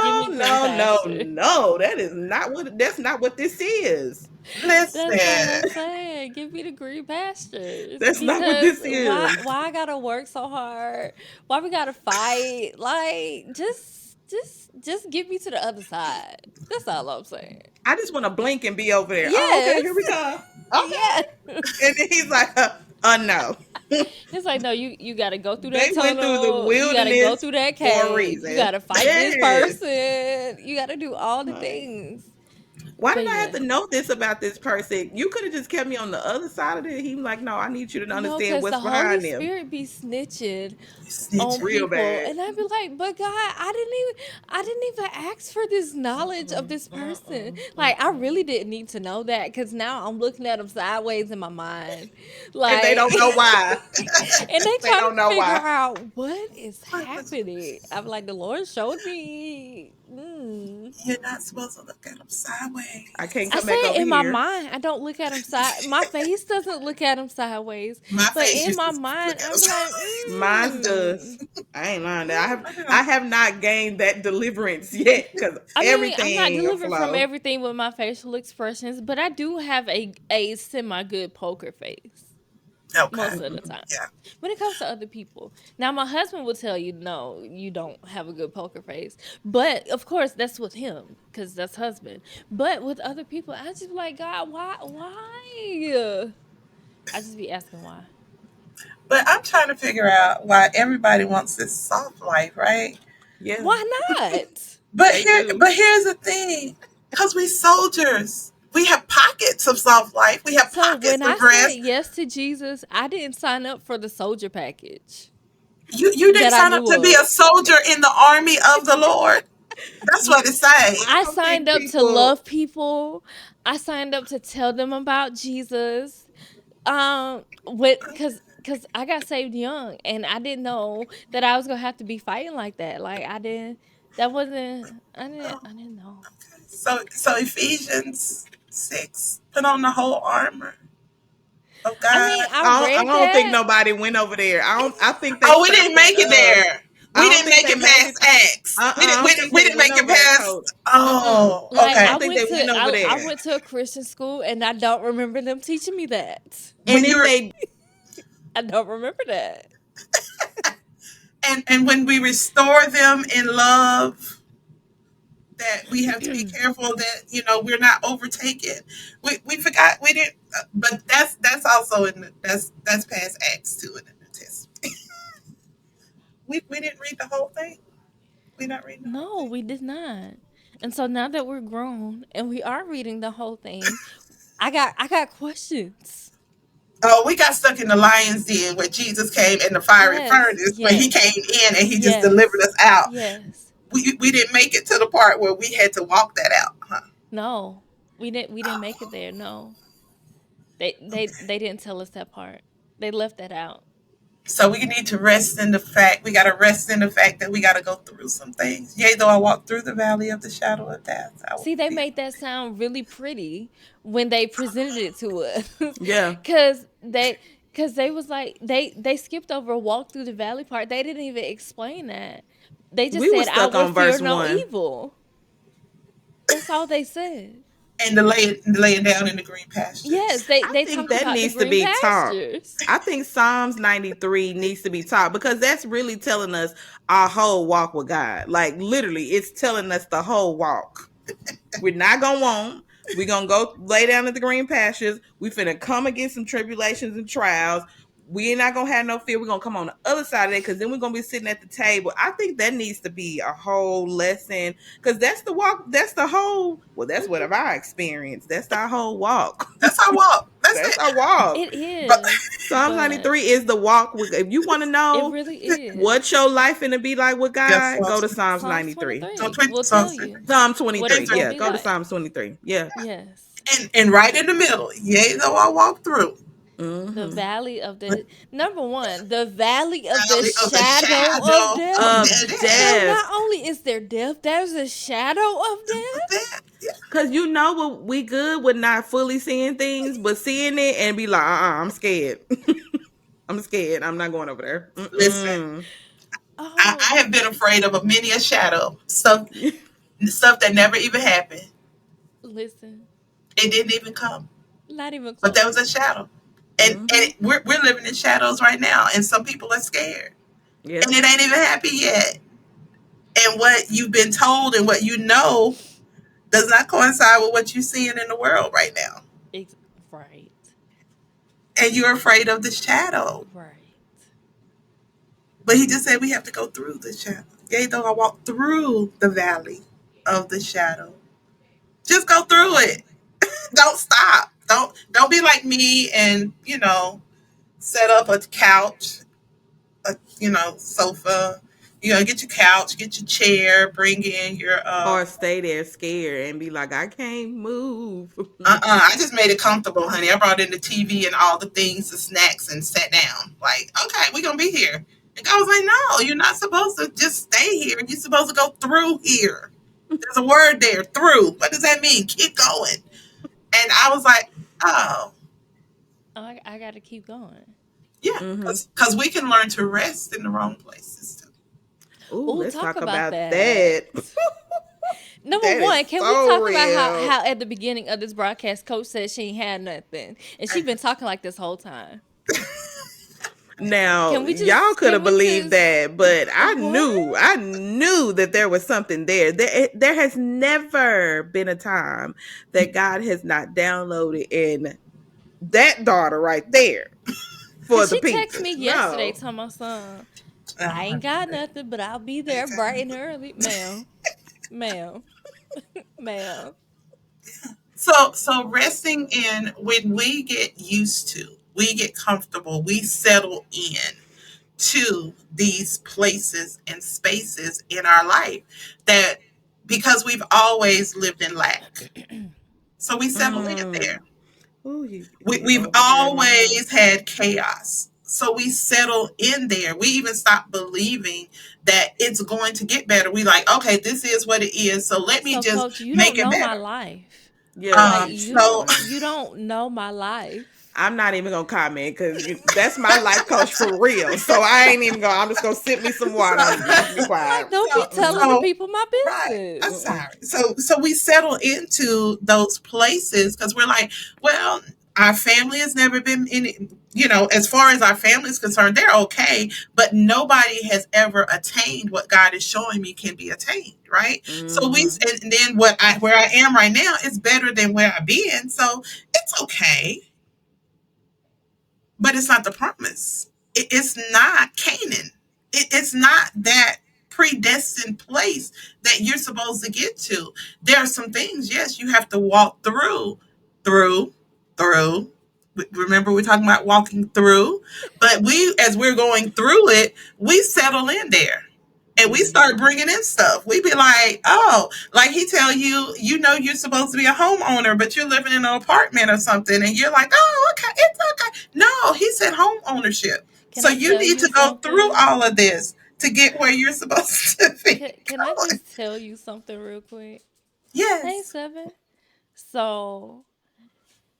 S2: Give
S3: no,
S2: me green
S3: no, no,
S2: pasture.
S3: no, that's not what this is.
S2: That's all I'm
S1: listen.
S2: saying. Give me the green pastures.
S3: That's not what
S2: Because
S3: this is.
S2: why I gotta work so hard? Why we gotta fight? Like just get me to the other side. That's all I'm saying.
S3: I just want to blink and be over there. Oh, okay,
S2: Yes.
S3: here we go.
S2: Yeah.
S3: Okay. And then he's like, no.
S2: It's like, no, you gotta go through that
S3: They went through the
S2: tunnel. You gotta go
S3: wilderness
S2: through that
S3: for a
S2: cave. You
S3: reason.
S2: gotta fight this
S3: Yes.
S2: person. You gotta do all the
S3: Like,
S2: things.
S3: why did
S2: But
S3: I have
S2: yeah.
S3: to know this about this person? You could have just kept me on the other side of it. He's like, no, I need you to
S2: No,
S3: understand
S2: because
S3: what's
S2: the Holy
S3: behind them.
S2: Spirit be snitching on
S1: Snitching.
S3: Real
S2: people,
S3: bad.
S2: and I'd be like, but God, I didn't even ask for this knowledge of
S3: Mm-mm,
S2: this person.
S3: mm-mm,
S2: Like, I
S3: mm-mm.
S2: really didn't need to know that because now I'm looking at them sideways in my mind,
S3: And they
S2: like,
S3: don't know why.
S2: and they
S3: They
S2: trying
S3: don't
S2: to
S3: know
S2: figure
S3: why.
S2: out what is
S1: What was
S2: happening. I'm like, the Lord showed me.
S1: you're not supposed to look at them
S3: I can't
S1: sideways.
S2: I
S3: come back
S2: said
S3: over
S2: in my
S3: here.
S2: mind, I don't look at him side. My face doesn't look at him sideways,
S1: My
S2: but
S1: face
S2: in
S1: used
S2: my
S1: to look
S2: mind,
S1: at
S2: I'm
S1: them
S2: like,
S3: Mine's
S2: mm.
S3: does. I ain't lying.
S1: sideways.
S3: I have not gained that deliverance yet because
S2: I mean, I'm not
S3: everything
S2: delivered from
S3: aflow.
S2: everything with my facial expressions, but I do have a semi good poker face
S1: Okay.
S2: most of the
S3: Mm-mm.
S2: time
S1: Yeah.
S2: when it comes to other people. Now, my husband will tell you, no, you don't have a good poker face, but of course, that's with him because that's husband. But with other people, I just be like, God, why? I just be asking why.
S1: But I'm trying to figure out why everybody wants this soft life, right?
S3: Yeah,
S2: Why not?
S3: they do.
S1: But here's the thing, because we soldiers, we have pockets of soft life. We have
S2: So
S1: pockets
S2: when
S1: of
S2: I said
S1: rest.
S2: yes to Jesus, I didn't sign up for the soldier package
S1: You didn't
S2: that I
S1: sign up
S2: knew
S1: to be a
S2: of.
S1: soldier in the army of the Lord. That's
S2: You
S1: what it say.
S3: I
S2: I
S3: don't think
S2: signed up to
S3: people.
S2: love people. I signed up to tell them about Jesus. With cuz I got saved young and I didn't know that I was going to have to be fighting like that. Like I didn't that wasn't I didn't know.
S1: So Ephesians 6, put on the whole armor of
S2: I
S1: God.
S2: mean, I
S3: I
S2: read
S3: don't think
S2: that.
S3: nobody went over there. I don't. I think they
S1: Oh, we
S3: stopped
S1: didn't
S3: at.
S1: make it there.
S3: I
S1: We
S3: don't
S1: didn't
S3: think
S1: make
S3: they
S1: it
S3: made it.
S1: past Acts.
S3: I don't think
S1: We
S3: they
S1: didn't
S3: went
S1: make it
S3: over there,
S1: past.
S3: Coach.
S1: Oh,
S2: Like
S3: I
S1: okay.
S3: don't think they went over
S2: I
S3: there.
S2: went to a Christian school and I don't remember them teaching me that.
S3: And
S1: When
S3: if
S1: you're
S3: they,
S2: I don't remember that.
S1: and when we restore them in love, that we have to be careful that we're not overtaken. We forgot we didn't, but that's also in that's past Acts too in the New Testament. We didn't read the whole thing. We not reading the whole
S2: No,
S1: thing.
S2: we did not. And so now that we're grown and we are reading the whole thing, I got questions.
S1: Oh, we got stuck in the lion's den where Jesus came in the fiery
S2: Yes,
S1: furnace, where he
S2: yes,
S1: came in and he just delivered
S2: yes,
S1: us out.
S2: yes.
S1: We didn't make it to the part where we had to walk that out, huh?
S2: No, we didn't make it there. No, they didn't tell us that part. They left that out.
S1: So we need to rest in the fact, we got to rest in the fact that we got to go through some things. Yea, though I walk through the valley of the shadow of death, I will
S2: See, they
S1: fear.
S2: made that sound really pretty when they presented it to us,
S3: yeah,
S2: cause they was like they skipped over walk through the valley part. They didn't even explain that. They just
S3: we were
S2: said, "I
S3: stuck
S2: will
S3: on
S2: fear
S3: verse
S2: no
S3: one.
S2: evil." That's all they said.
S1: And the laying down in the green
S2: Yes,
S1: pastures.
S3: I
S2: they
S3: think
S2: talked
S3: that
S2: about the
S3: needs to
S2: green
S3: be taught.
S2: pastures.
S3: I think Psalms 93 needs to be taught because that's really telling us our whole walk with God. Like literally, it's telling us the whole walk. We're not gonna want. We're gonna go lay down at the green pastures. We finna come against some tribulations and trials. We ain't not gonna have no fear. We're gonna come on the other side of it because then we're gonna be sitting at the table. I think that needs to be a whole lesson because that's the walk. That's the whole. Well, that's what
S2: Mhm.
S3: I experienced. That's our whole walk.
S1: That's our walk. That's
S3: That's
S1: it.
S3: our walk.
S2: It
S1: But
S2: is,
S3: Psalms
S2: but
S3: 93 is the walk. If you want to
S2: it
S3: know
S2: really
S3: what
S2: is.
S3: your life finna be like with
S1: guess
S3: God,
S1: what?
S3: go to Psalms
S2: Psalms
S3: 93.
S2: 23 will
S1: So,
S2: tell you
S3: Psalm
S2: what it's
S3: 23.
S2: gonna
S3: Yeah,
S2: be
S3: go to
S2: like.
S3: Psalms 23. Yeah.
S2: Yes.
S1: and right in the middle, yea, though I walk through
S2: The
S3: Mm-hmm.
S2: valley of
S1: the
S2: the number one, the valley of the
S1: valley of the
S2: shadow of
S1: shadow
S2: death.
S1: of
S3: Of
S2: So
S1: death.
S2: not
S3: death.
S2: only is there death, there's a shadow of
S1: Of
S2: death.
S1: death. Yeah.
S3: Cause you know what we good with not fully seeing things, but seeing it and be like, I'm scared. I'm scared. I'm not going over there.
S1: Listen,
S3: Mm-mm.
S1: I
S2: Oh,
S1: have been afraid of a many a shadow. Stuff that never even happened.
S2: listen,
S1: It didn't even come.
S2: not even
S1: But there was a
S2: close.
S1: shadow.
S3: Mm-hmm.
S1: We're living in shadows right now, and some people are scared. And
S3: Yep.
S1: it ain't even happened yet. And what you've been told and what you know does not coincide with what you're seeing in the world right now.
S2: Ex- right,
S1: And you're afraid of the shadow.
S2: right.
S1: But he just said we have to go through the shadow. Yea, though I walk through the valley of the shadow. Just go through it. Don't stop. Don't be like me and, set up a couch, a sofa. Get your couch, get your chair, bring in your
S3: Or stay there scared and be like, I can't move.
S1: I just made it comfortable, honey. I brought in the TV and all the things, the snacks, and sat down. Like, okay, we're gonna be here. And God was like, no, you're not supposed to just stay here. You're supposed to go through here. There's a word there, through. What does that mean? Keep going. And I was like, oh,
S2: Oh, I got to keep going.
S1: yeah,
S3: Mm-hmm.
S1: because we can learn to rest in the wrong places too.
S3: Ooh,
S2: Oh,
S3: let's
S2: talk
S3: talk
S2: about
S3: about
S2: that.
S3: that.
S2: Number
S3: That is
S2: one, can we
S3: so
S2: talk about
S3: real.
S2: how at the beginning of this broadcast, Coach said she ain't had nothing, and she been talking like this whole time.
S3: Now,
S2: Can we
S3: y'all
S2: just?
S3: could
S2: Can
S3: have
S2: we
S3: believed
S2: just?
S3: that, but
S2: What?
S3: I knew that there was something there. There has never been a time that God has not downloaded in that daughter right there for
S2: Cause
S3: the
S2: she texted
S3: people.
S2: me yesterday
S3: No.
S2: telling my son, I
S1: Oh,
S2: ain't got nothing, but I'll be there bright and early, ma'am, ma'am, ma'am.
S1: so resting in, when we get used to, we get comfortable, we settle in to these places and spaces in our life that because we've always lived in lack. So we settle in there.
S3: Mm. Ooh, you
S1: We've
S3: over here in my
S1: always
S3: house.
S1: had chaos. So we settle in there. We even stop believing that it's going to get better. We like, okay, this is what it is. So let me
S2: So,
S1: just
S2: coach, you
S1: make
S2: don't
S1: it
S2: know my
S1: better.
S2: life.
S3: Yeah,
S2: Like
S3: you
S1: So
S2: you don't know my life.
S3: I'm not even gonna comment because that's my life coach for real. So I ain't even gonna. I'm just gonna sip me some
S1: so
S3: water and just be quiet.
S2: Like, don't be
S1: so
S2: telling the
S3: Mm-mm.
S1: so
S2: people my
S1: right. I'm
S2: business.
S3: Mm-mm.
S1: sorry. So we settle into those places because we're like, well, our family has never been in it. As far as our family is concerned, they're okay, but nobody has ever attained what God is showing me can be attained, right? So
S3: Mm-hmm.
S1: and then where I am right now is better than where I've been. So it's okay, but it's not the promise. It's not Canaan. It's not that predestined place that you're supposed to get to. There are some things, yes, you have to walk through, through. Remember, we're talking about walking through, but as we're going through it, we settle in there. And we
S3: Mm-hmm.
S1: start bringing in stuff. We be like, oh, like he tell you, you're supposed to be a homeowner, but you're living in an apartment or something, and you're like, oh, okay, it's okay. No, he said home ownership.
S2: Can
S1: So
S2: I
S1: you
S2: tell
S1: need
S2: you
S1: to go through
S2: something?
S1: all of this to get where you're supposed to be
S2: Can I
S1: going.
S2: just tell you something real quick? Hey,
S1: Yes.
S2: Seven. So,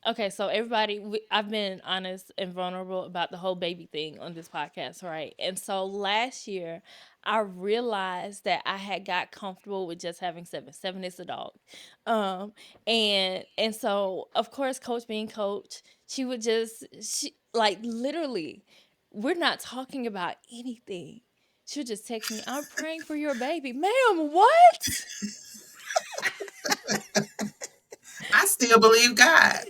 S2: okay, so everybody, I've been honest and vulnerable about the whole baby thing on this podcast, right? And so last year, I realized that I had got comfortable with just having seven. Seven is a dog, um, and so of course, coach being coach, she like literally, we're not talking about anything. She'll just text me, "I'm praying for your baby, ma'am." What?
S1: I still believe God.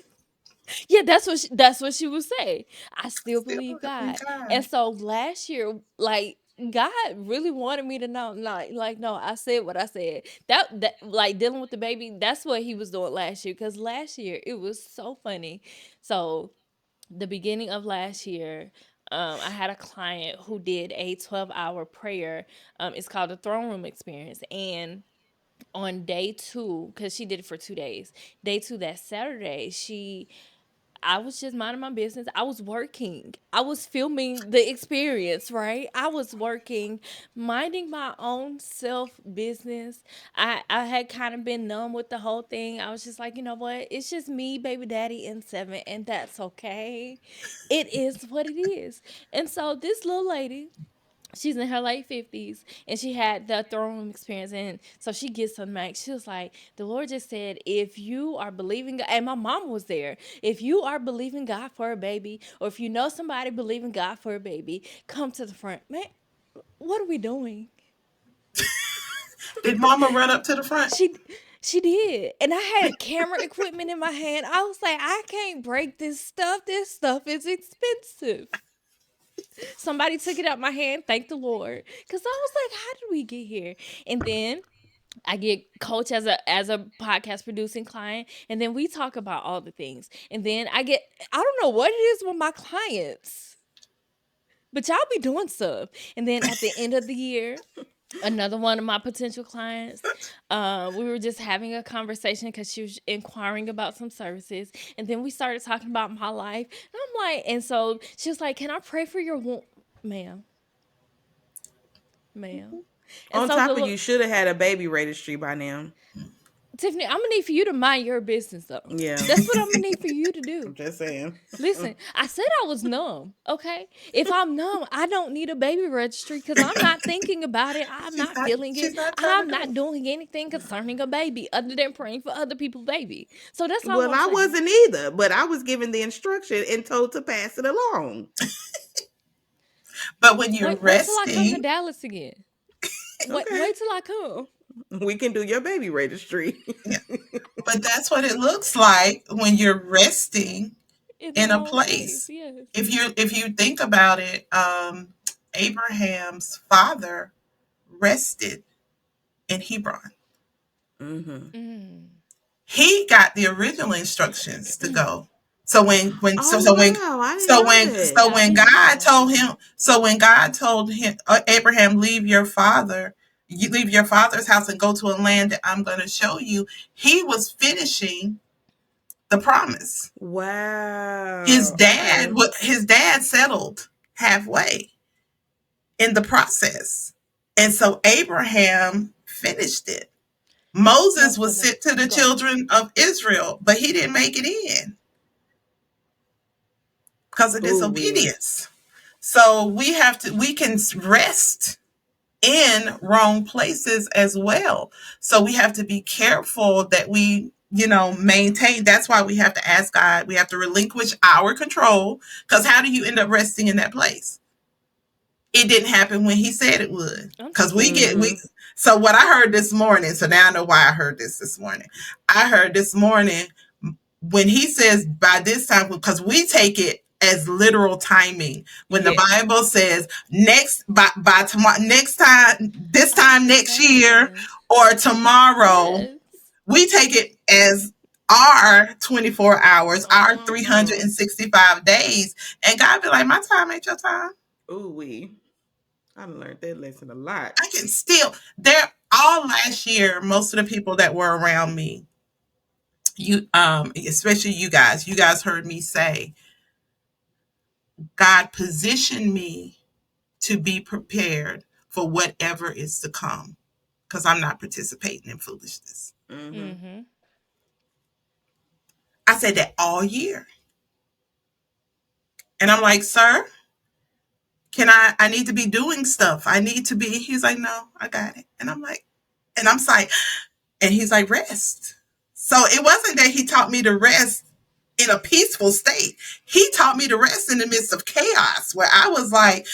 S2: Yeah, that's what she would say. I
S1: I
S2: still
S1: still
S2: believe
S1: believe
S2: God. And
S1: God.
S2: so last year, like God really wanted me to know, like no, I said what I said. That like dealing with the baby, that's what he was doing last year. Because last year it was so funny. So the beginning of last year, I had a client who did a 12-hour prayer. It's called the Throne Room Experience, and on day two, because she did it for 2 days. Day two, that Saturday, I was just minding my business. I was working. I was filming the experience, right? I was working, minding my own self business. I had kind of been numb with the whole thing. I was just like, you know what? It's just me, baby daddy, and seven, and that's okay. It is what it is. And so this little lady, she's in her late 50s, and she had the throne room experience, and so she gets on Max. She was like, the Lord just said, if you are believing God, and my mom was there, if you are believing God for a baby, or if you know somebody believing God for a baby, come to the front. Man, what are we doing?
S1: Did Mama run up to the front?
S2: She did, and I had camera equipment in my hand. I was like, I can't break this stuff is expensive. Somebody took it out my hand, thank the Lord, because I was like, how did we get here? And then I get coach as a podcast producing client, and then we talk about all the things. And then I don't know what it is with my clients, but y'all be doing stuff. And then at the end of the year, another one of my potential clients, we were just having a conversation because she was inquiring about some services, and then we started talking about my life, and I'm like, and so she was like, "Can I pray for your ma'am, ma'am?" And
S3: On
S2: so
S3: top of you, should have had a baby registry by now.
S2: Tiffany, I'm gonna need for you to mind your business though.
S3: Yeah,
S2: That's what I'm gonna need for you to
S3: I'm
S2: do.
S3: just saying.
S2: Listen, I said I was numb, okay? If I'm numb, I don't need a baby registry because I'm not thinking about it. I'm
S1: She's
S2: not
S1: not.
S2: feeling
S1: She's
S2: it.
S1: not trying to
S2: I'm
S1: do
S2: not
S1: it.
S2: doing anything concerning a baby other than praying for other people's baby. So that's all
S3: Well,
S2: I'm
S3: I
S2: saying.
S3: wasn't either, but I was given the instruction and told to pass it along.
S1: But when you're
S2: Wait till I come to
S1: resting,
S2: Dallas again. Wait,
S3: Okay,
S2: wait till I come
S3: we can do your baby registry.
S1: yeah, but that's what it looks like when you're resting
S2: in the
S1: in a
S2: wrong place.
S1: place.
S2: Yes.
S1: If you think about it, Abraham's father rested in Hebron.
S3: Mm-hmm.
S2: Mm.
S1: He got the original instructions to go. So
S3: Oh wow, I didn't know that.
S2: Yeah, I didn't know that.
S1: So when God told him Abraham, leave your father, You leave your father's house and go to a land that I'm going to show you. He was finishing the promise.
S3: Wow. Okay.
S1: His dad settled halfway in the process. And so Abraham finished it. Moses
S2: Most
S1: was
S2: of it.
S1: sent to the
S2: Go ahead.
S1: children of Israel, but he didn't make it in because of
S3: Ooh wee.
S1: disobedience. So we can rest in wrong places as well. So we have to be careful that we, maintain. That's why we have to ask God. We have to relinquish our control. Because how do you end up resting in that place? It didn't happen when he said it would.
S2: I'm
S1: Because
S2: just
S3: Mm-hmm.
S1: so what I heard this morning, so now I know why I heard this morning. I heard this morning when he says by this time, because we take it as literal timing. When the
S3: Yes.
S1: Bible says by tomorrow, next time, this time next year,
S2: saying.
S1: or tomorrow,
S2: Yes.
S1: we take it as our 24 hours, our
S3: Mm-mm.
S1: 365 days. And God be like, my time ain't your time.
S3: Ooh wee. I learned that lesson a lot.
S1: I can still, there, all last year, most of the people that were around me, especially you guys heard me say, God positioned me to be prepared for whatever is to come because I'm not participating in foolishness.
S3: Mm-hmm.
S2: Mm-hmm.
S1: I said that all year. And I'm like, sir, I need to be doing stuff. I need to be, he's like, no, I got it. And I'm like, and he's like, rest. So it wasn't that he taught me to rest in a peaceful state. He taught me to rest in the midst of chaos where I was like,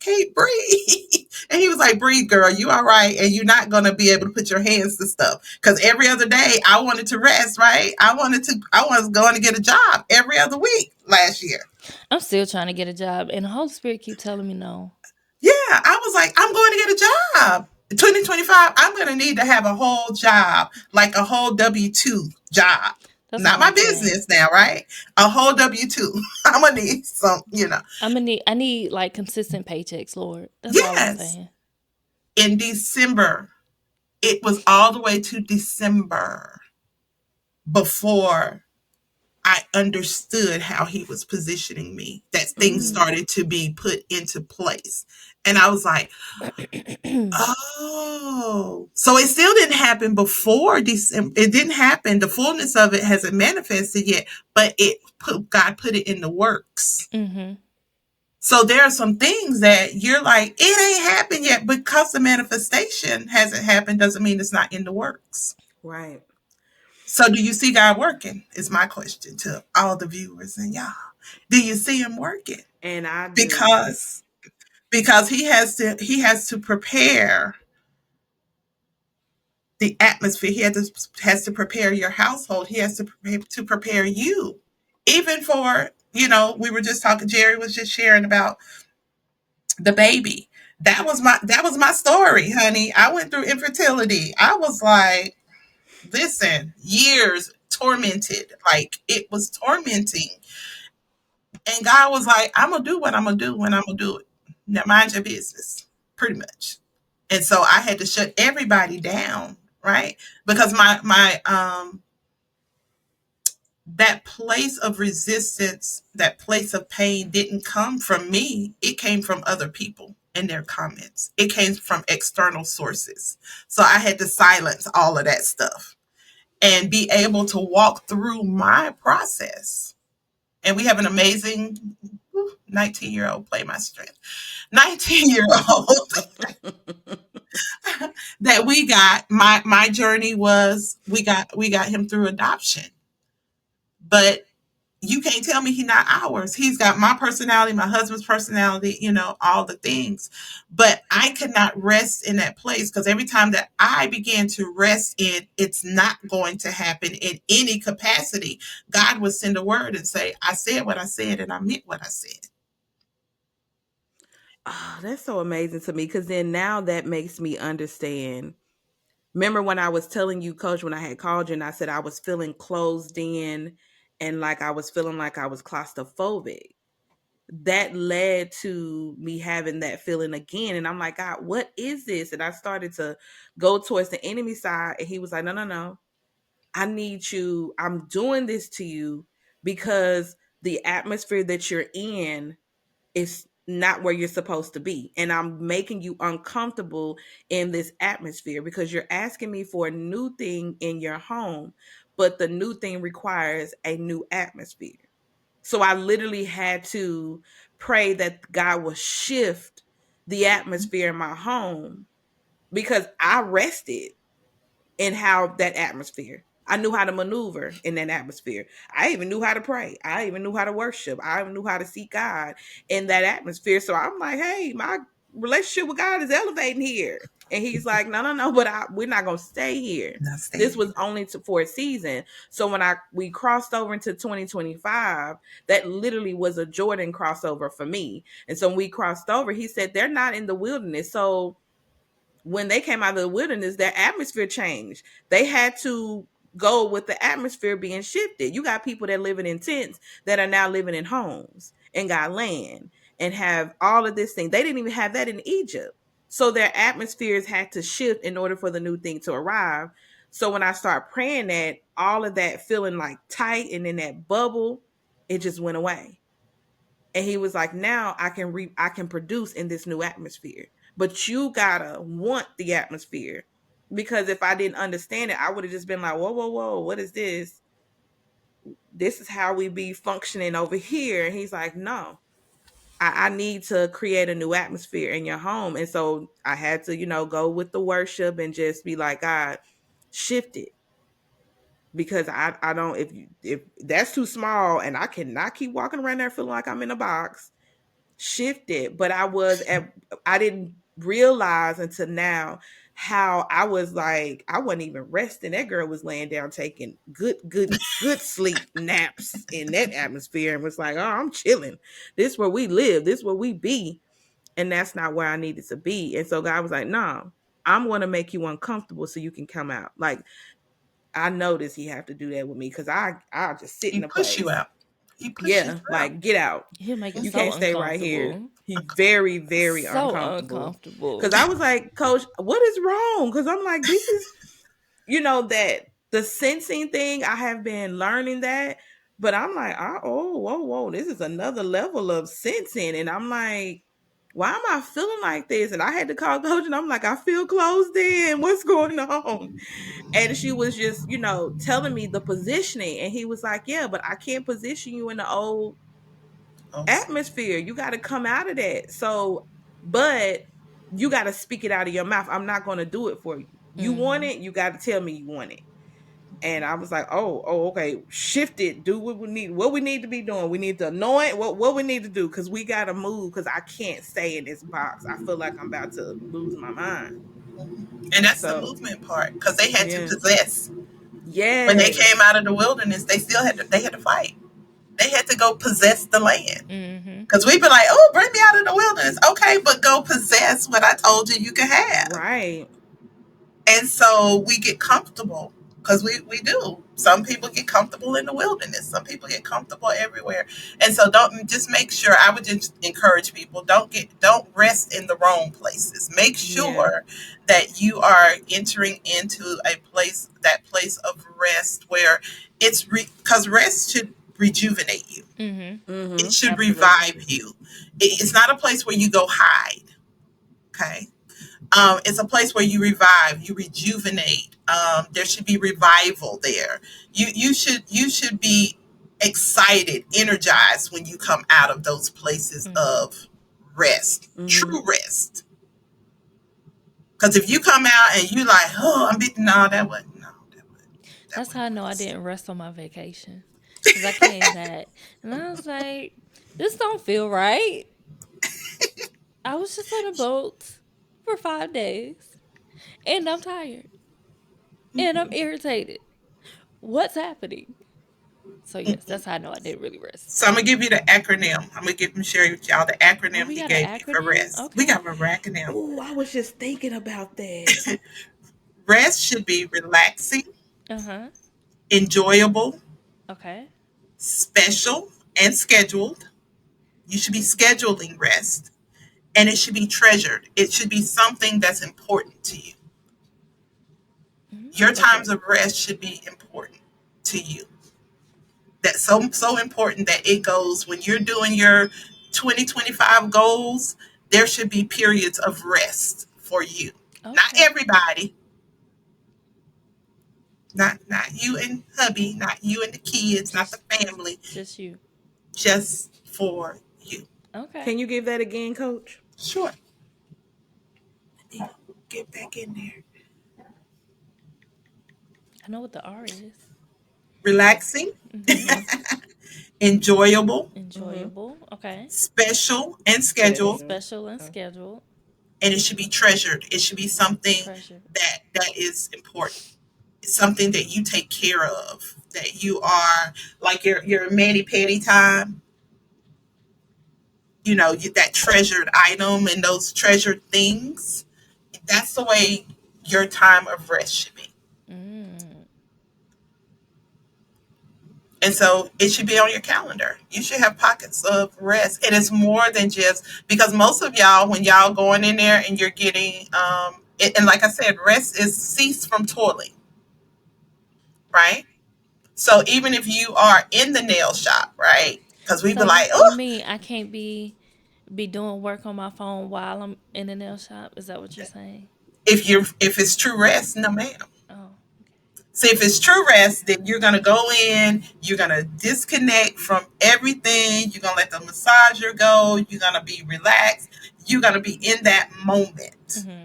S1: can't breathe. And he was like, breathe, girl, you all right. And you're not going to be able to put your hands to stuff. Because every other day I wanted to rest, right? I was going to get a job every other week last year.
S2: I'm still trying to get a job, and the Holy Spirit keep telling me no.
S1: Yeah, I was like, I'm going to get a job. 2025, I'm going to need to have a whole job, like a whole W-2 job.
S2: That's
S1: Not
S2: all
S1: my
S2: I'm saying.
S1: business now, right? A whole W-2. I'm going to need some.
S2: I need like consistent paychecks, Lord. That's all I'm
S1: Yes.
S2: saying.
S1: In December, it was all the way to December before I understood how he was positioning me, that things
S3: Mm.
S1: started to be put into place. And I was like, oh, so it still didn't happen before December. It didn't happen. The fullness of it hasn't manifested yet, but God put it in the works.
S2: Mm-hmm.
S1: So there are some things that you're like, it ain't happened yet because the manifestation hasn't happened doesn't mean it's not in the works.
S3: Right.
S1: So do you see God working? Is my question to all the viewers and y'all. Do you see him working?
S3: And I do.
S1: Because because he has to prepare the atmosphere. He has to prepare your household. He has to prepare you. Even for, we were just talking, Jerry was just sharing about the baby. That was my story, honey. I went through infertility. I was like, listen, years tormented. Like it was tormenting. And God was like, I'm gonna do what I'm gonna do when I'm gonna do it. Now mind your business, pretty much. And so I had to shut everybody down, right? Because my that place of resistance, that place of pain didn't come from me. It came from other people and their comments. It came from external sources. So I had to silence all of that stuff and be able to walk through my process. And we have an amazing 19-year-old, play my strength. 19-year-old that we got. My journey was we got him through adoption. But you can't tell me he's not ours. He's got my personality, my husband's personality, all the things. But I could not rest in that place because every time that I began to rest in, it's not going to happen in any capacity. God would send a word and say, I said what I said and I meant what I said.
S3: Oh, that's so amazing to me because then now that makes me understand. Remember when I was telling you, Coach, when I had called you and I said I was feeling closed in and like I was feeling like I was claustrophobic. that led to me having that feeling again. And I'm like, God, what is this? And I started to go towards the enemy side. And he was like, no, no, no. I need you. I'm doing this to you because the atmosphere that you're in is not where you're supposed to be. And I'm making you uncomfortable in this atmosphere because you're asking me for a new thing in your home, but the new thing requires a new atmosphere. So I literally had to pray that God will shift the atmosphere in my home because I rested in how that atmosphere. I knew how to maneuver in that atmosphere. I even knew how to pray. I even knew how to worship. I even knew how to seek God in that atmosphere. So I'm like, hey, my relationship with God is elevating here. And he's like, no, no, no, but we're not gonna stay here.
S1: Not staying
S3: This was
S1: here.
S3: only for a season. So when we crossed over into 2025, that literally was a Jordan crossover for me. And so when we crossed over, he said they're not in the wilderness. So when they came out of the wilderness, their atmosphere changed. They had to go with the atmosphere being shifted. You got people that living in tents that are now living in homes and got land and have all of this thing. They didn't even have that in Egypt. So their atmospheres had to shift in order for the new thing to arrive. So when I start praying that, all of that feeling like tight and in that bubble, it just went away. And he was like, now I can produce in this new atmosphere, but you gotta want the atmosphere, because if I didn't understand it, I would have just been like, whoa, whoa, whoa, what is this? This is how we be functioning over here. And he's like, no, I need to create a new atmosphere in your home. And so I had to, go with the worship and just be like, God, shift it, because I don't, if that's too small and I cannot keep walking around there feeling like I'm in a box, shifted. But I didn't realize until now how I was like, I wasn't even resting. That girl was laying down taking good sleep naps in that atmosphere and was like, oh, I'm chilling. This is where we live, this is where we be. And that's not where I needed to be. And so God was like, no, I'm going to make you uncomfortable so you can come out. Like, I noticed he have to do that with me because I just sit
S1: He
S3: in a
S1: push you
S3: place.
S1: out. He pushes
S3: Yeah,
S1: you out.
S3: like, get out.
S2: He'll make it
S3: You
S2: so
S3: can't stay right here.
S2: uncomfortable.
S3: He's very, very
S2: So
S3: uncomfortable.
S2: uncomfortable.
S3: Cause I was like, Coach, what is wrong? Cause I'm like, this is, that the sensing thing, I have been learning that. But I'm like, oh, whoa, whoa, this is another level of sensing. And I'm like, why am I feeling like this? And I had to call Coach and I'm like, I feel closed in. What's going on? And she was just, telling me the positioning. And he was like, yeah, but I can't position you in the old
S1: Oh,
S3: atmosphere. You got to come out of that. So, but you got to speak it out of your mouth. I'm not going to do it for you. You want
S2: Hmm.
S3: it, you got to tell me you want it. And I was like, oh, okay, shift it. Do what we need to be doing. We need to anoint what we need to do, because we got to move, because I can't stay in this box. I feel like I'm about to lose my mind.
S1: and that's the
S3: So,
S1: movement part because they had to
S3: yeah.
S1: possess. When they came
S3: Yes.
S1: out of the wilderness, they still had to fight. They had to go possess the land.
S2: Hmm.
S1: Because we've been like, oh, bring me out of the wilderness. Okay, but go possess what I told you you could have.
S3: Right.
S1: And so we get comfortable because we do. Some people get comfortable in the wilderness. Some people get comfortable everywhere. And so don't just make sure, I would just encourage people, don't rest in the wrong places. Make
S3: Yeah.
S1: sure that you are entering into that place of rest where because rest should rejuvenate you.
S2: Hmm.
S1: It
S3: Mhm.
S1: should
S2: Absolutely.
S1: revive you. It's not a place where you go hide. Okay. It's a place where you revive, you rejuvenate. There should be revival there. You should be excited, energized when you come out of those places
S2: Hmm.
S1: of rest,
S3: Mhm.
S1: true rest. Because if you come out and you like, oh, I'm beating, no, that
S2: That's how I
S1: wasn't
S2: know I
S1: rest.
S2: didn't rest on my vacation. Because I came back and I was like, this don't feel right. I was just on a boat for 5 days and I'm tired and I'm irritated. What's happening? So, yes, that's how I know I didn't really rest.
S1: So I'm gonna give you the acronym. I'm gonna share with y'all the
S2: Oh,
S1: acronym
S2: we
S1: he
S2: got an
S1: gave me for
S2: acronym?
S1: rest. We
S2: Okay.
S1: got a acronym.
S3: Oh, I was just thinking about that.
S1: Rest should be relaxing,
S2: Uh huh.
S1: enjoyable,
S2: Okay.
S1: special, and scheduled. You should be scheduling rest, and it should be treasured. It should be something that's important to you. Your times
S2: Okay.
S1: of rest should be important to you. That's so important that it goes when you're doing your 2025 goals, there should be periods of rest for you. Not
S2: Okay.
S1: everybody, not you and hubby, not you and the kids, not the
S2: Just
S1: family,
S2: just you.
S1: just for you.
S2: Okay.
S3: Can you give that again, Coach?
S1: Sure. Let me get back in there.
S2: I know what the R is.
S1: Relaxing,
S2: Mm-hmm.
S1: enjoyable,
S3: Mm-hmm.
S2: Enjoyable. Okay.
S1: special and scheduled,
S3: Special.
S2: Special and
S3: Okay.
S2: scheduled.
S1: and it should be treasured. It should be something
S2: Treasure.
S1: that is important. It's something that you take care of. That you are like your mani petty time. That treasured item and those treasured things. That's the way your time of rest should be.
S2: Mm.
S1: And so it should be on your calendar. You should have pockets of rest. And it's more than just because most of y'all, when y'all going in there and you're getting, and like I said, rest is cease from toiling, right? So even if you are in the nail shop, right? Because we
S2: So
S1: be like,
S2: you
S1: oh,
S2: mean I can't be doing work on my phone while I'm in the nail shop? Is that what you're saying?
S1: if it's true rest, no ma'am.
S2: Oh,
S1: See, if it's true rest, then you're gonna go in, you're gonna disconnect from everything, you're gonna let the massager go, you're gonna be relaxed, you're gonna be in that moment.
S2: okay.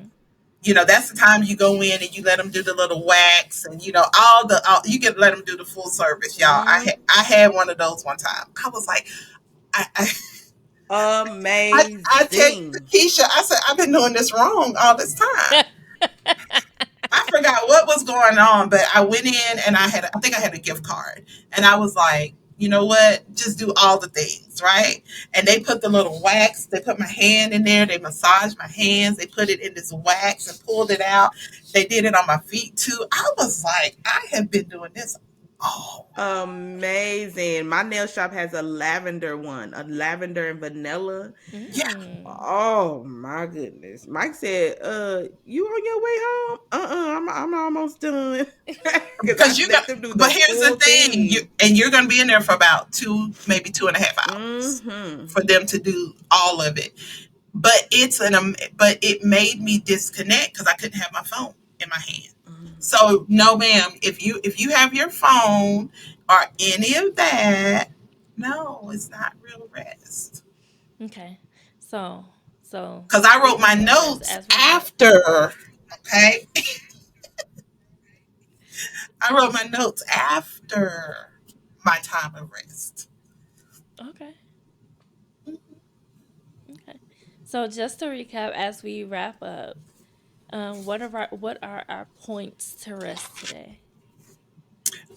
S1: That's the time you go in and you let them do the little wax and you can let them do the full service, y'all.
S2: Mm-hmm.
S1: I had one of those one time. I was like, I I, I texted
S3: Amazing.
S1: Keisha. I said, I've been doing this wrong all this time. I forgot what was going on, but I went in and I think I had a gift card. And I was like, you know what? Just do all the things, right? And they put the little wax, they put my hand in there, they massaged my hands, they put it in this wax and pulled it out. They did it on my feet too. I was like, I have been doing this all.
S3: Amazing. My nail shop has a lavender one, a lavender and vanilla.
S1: Yeah,
S2: Mm.
S3: Oh my goodness. Mike said, you on your way home? I'm almost done. Cause I
S1: because you got,
S3: let them do
S1: but
S3: the
S1: here's the
S3: full
S1: thing,
S3: thing.
S1: you're going to be in there for about maybe 2.5 hours
S3: Mm-hmm.
S1: for them to do all of it. But it made me disconnect because I couldn't have my phone in my hand. So no, ma'am. If you have your phone or any of that, no, it's not real rest.
S2: Okay. So
S1: Because I wrote my
S2: speaking of rest,
S1: notes
S2: as we wrap.
S1: after. Okay, I wrote my notes after my time of rest.
S2: Okay. Okay. So just to recap, as we wrap up, what are our points to rest today?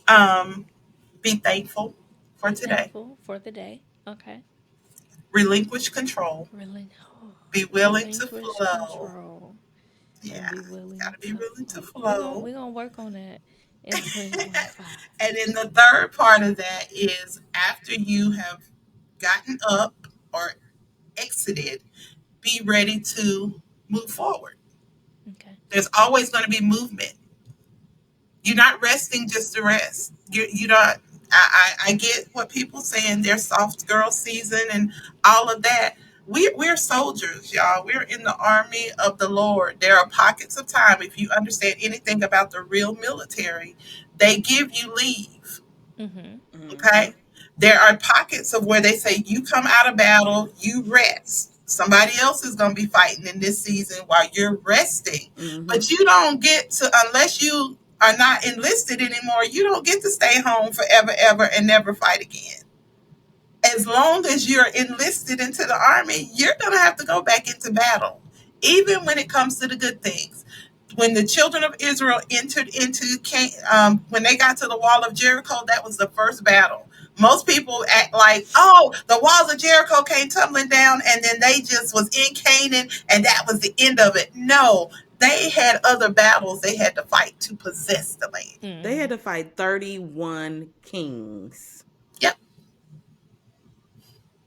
S1: Um, be thankful for
S2: Be
S1: today.
S2: thankful for the day. Okay.
S1: Relinquish control.
S2: Relin- oh,
S1: Be willing to
S2: relinquish
S1: flow.
S2: control and
S1: Yeah,
S2: be willing
S1: gotta be
S2: to
S1: willing to
S2: flow. We're gonna
S1: flow.
S2: we're gonna work on that in 2025.
S1: And then the third part of that is after you have gotten up or exited, be ready to move forward.
S2: Okay.
S1: There's always going to be movement. You're not resting just to rest. You not. I get what people saying. Their soft girl season and all of that. We're soldiers, y'all. We're in the army of the Lord. There are pockets of time. If you understand anything about the real military, they give you leave.
S2: Mhm.
S3: Mm-hmm.
S1: Okay. There are pockets of where they say you come out of battle, you rest. Somebody else is going to be fighting in this season while you're resting.
S3: Mm-hmm.
S1: But you don't get to, unless you are not enlisted anymore, you don't get to stay home forever, ever, and never fight again. As long as you're enlisted into the army, you're going to have to go back into battle, even when it comes to the good things. When the children of Israel entered into, when they got to the wall of Jericho, that was the first battle. Most people act like, oh, the walls of Jericho came tumbling down and then they just was in Canaan and that was the end of it. No, they had other battles they had to fight to possess the land.
S3: They had
S2: Mhm.
S3: to fight 31 kings.
S1: Yep.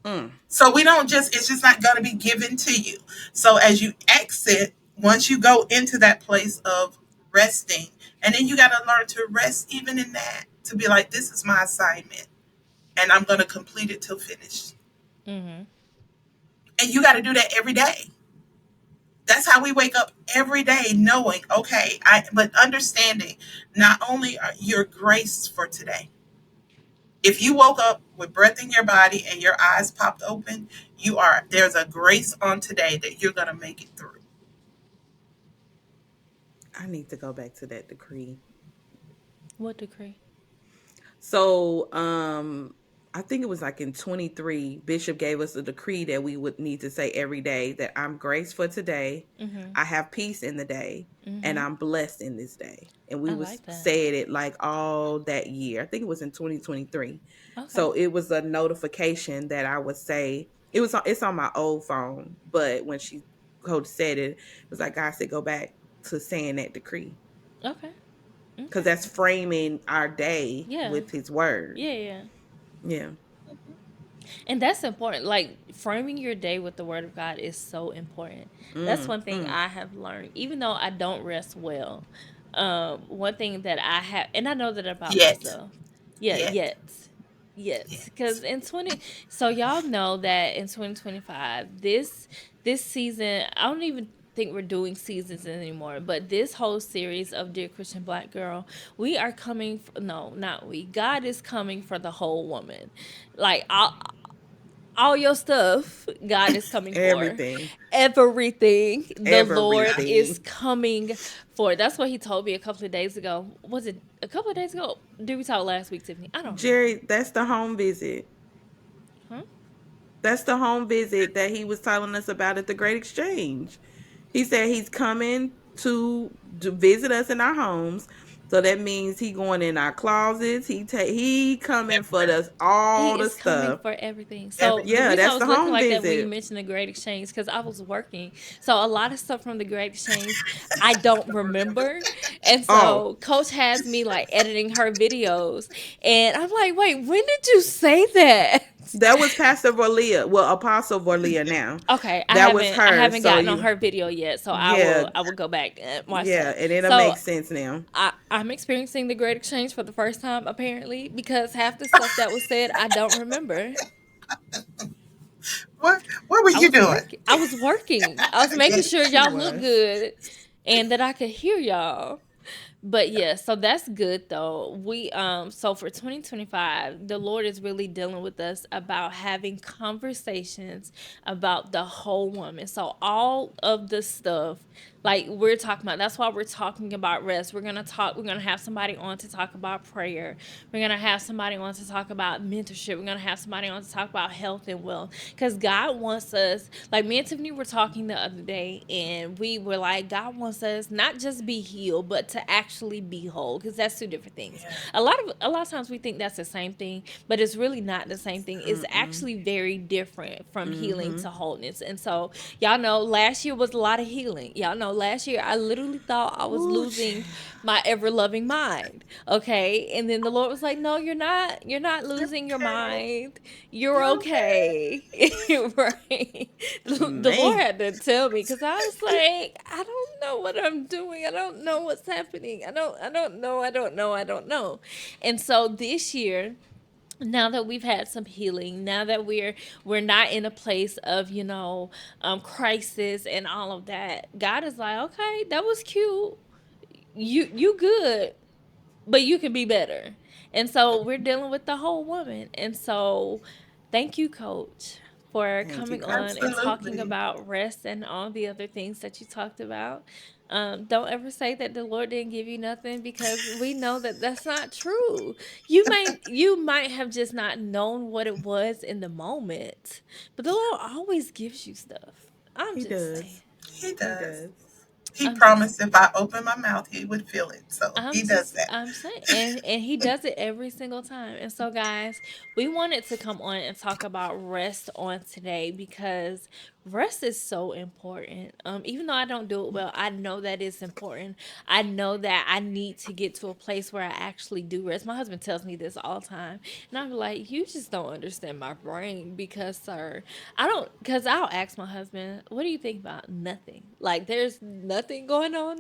S3: Mm.
S1: So we don't just, it's just not going to be given to you. So as you exit, once you go into that place of resting, and then you got to learn to rest even in that, to be like, this is my assignment and I'm going to complete it till finish.
S2: Mhm.
S1: And you got to do that every day. That's how we wake up every day, knowing, okay, but understanding not only are your grace for today. If you woke up with breath in your body and your eyes popped open, there's a grace on today that you're gonna make it through.
S3: I need to go back to that decree.
S2: What decree?
S3: So, I think it was like in 23, Bishop gave us a decree that we would need to say every day that I'm graced for today,
S2: Mhm.
S3: I have peace in the day, and
S2: Mhm.
S3: I'm blessed in this day. And we
S2: I
S3: was
S2: like that.
S3: said it like all that year. I think it was in 2023.
S2: Okay.
S3: So it was a notification that I would say it's on my old phone, but when she coach said it, it was like God said go back to saying that decree
S2: Okay.
S3: because
S2: Okay.
S3: that's framing our day
S2: Yeah.
S3: with His word.
S2: Yeah. Yeah.
S3: Yeah.
S2: And that's important. Like framing your day with the word of God is so important. That's
S3: Mm,
S2: one thing
S3: mm.
S2: I have learned. Even though I don't rest well, one thing that I have, and I know that about
S1: Yet,
S2: myself. Yeah,
S1: yet,
S2: yet, because
S1: yet.
S2: in 20, so y'all know that in 2025, this season, I don't even think we're doing seasons anymore, but this whole series of Dear Christian Black Girl, we are coming. No, not we. God is coming for the whole woman. Like all your stuff, God is coming for.
S3: Everything.
S2: Everything the Lord
S1: Yeah.
S2: is
S3: Everything.
S2: coming for. That's what He told me a couple of days ago. Was it a couple of days ago? Did we talk last week, Tiffany? I don't remember.
S3: Jerry, that's the home visit.
S2: Huh?
S3: That's the home visit that he was telling us about at the Great Exchange. He said he's coming to visit us in our homes. So that means he going in our closets. He coming for
S1: Everywhere.
S3: us all
S2: He
S3: the
S2: is coming
S3: stuff.
S2: for everything. So the
S1: Everything.
S3: Yeah,
S2: reason I
S3: that's the
S2: was looking
S3: home
S2: like that when you
S3: visit.
S2: mentioned the Great Exchange, because I was working. So a lot of stuff from the Great Exchange I don't remember. And
S3: Oh,
S2: so Coach has me like editing her videos. And I'm like, wait, when did you say that?
S3: that was Pastor Vorlia. Well, Apostle Vorlia now.
S2: Okay,
S3: That was
S2: I
S3: her.
S2: haven't
S3: So
S2: gotten on
S3: you,
S2: her video yet, so
S3: yeah,
S2: I will go back and watch
S3: yeah,
S2: that.
S3: and it'll
S2: So
S3: make sense now.
S2: I'm experiencing the Great Exchange for the first time apparently because half the stuff that was said I don't remember.
S1: What were you doing?
S2: I was working. I was making
S1: Yes.
S2: sure
S3: She
S2: y'all look
S3: was.
S2: good and that I could hear y'all. But yeah, so that's good though. We so for 2025, the Lord is really dealing with us about having conversations about the whole woman. So all of the stuff like we're talking about, that's why we're talking about rest. We're going to have somebody on to talk about prayer. We're going to have somebody on to talk about mentorship. We're going to have somebody on to talk about health and wealth cuz God wants us, like me and Tiffany were talking the other day and we were like God wants us not just be healed but to actually be whole because that's two different things.
S1: Yeah.
S2: A lot of times we think that's the same thing, but it's really not the same thing. It's
S3: Mm-mm.
S2: actually very different from healing
S3: Mm-hmm.
S2: to wholeness. And so y'all know last year was a lot of healing. Y'all know last year I literally thought I was
S3: Ooh,
S2: losing my ever loving mind. Okay. And then the Lord was like, no, you're not. You're not losing your
S1: Okay.
S2: mind. You're
S1: You're okay.
S2: okay. Right. The Lord
S3: man.
S2: had to tell me because I was like, I don't know what I'm doing. I don't know what's happening. I don't know. And so this year, now that we've had some healing, now that we're not in a place of crisis and all of that, God is like, okay, that was cute, you good, but you can be better. And so we're dealing with the whole woman. And so thank you, Coach, for
S3: Thank you,
S2: coming
S3: Coach.
S2: on and talking
S1: Absolutely.
S2: about rest and all the other things that you talked about. Don't ever say that the Lord didn't give you nothing because we know that that's not true. You might have just not known what it was in the moment, but the Lord always gives you stuff. I'm
S3: He
S2: just saying.
S3: does.
S1: He
S3: He
S1: does.
S3: does.
S1: He
S2: I'm just
S1: promised if I open my mouth, he would feel it. So he does that.
S2: I'm saying, and he does it every single time. And so, guys, we wanted to come on and talk about rest on today because rest is so important. Even though I don't do it well, I know that it's important. I know that I need to get to a place where I actually do rest. My husband tells me this all the time, and I'm like, you just don't understand my brain because, sir, I don't. Because I'll ask my husband, what do you think about nothing? Like, there's nothing going on.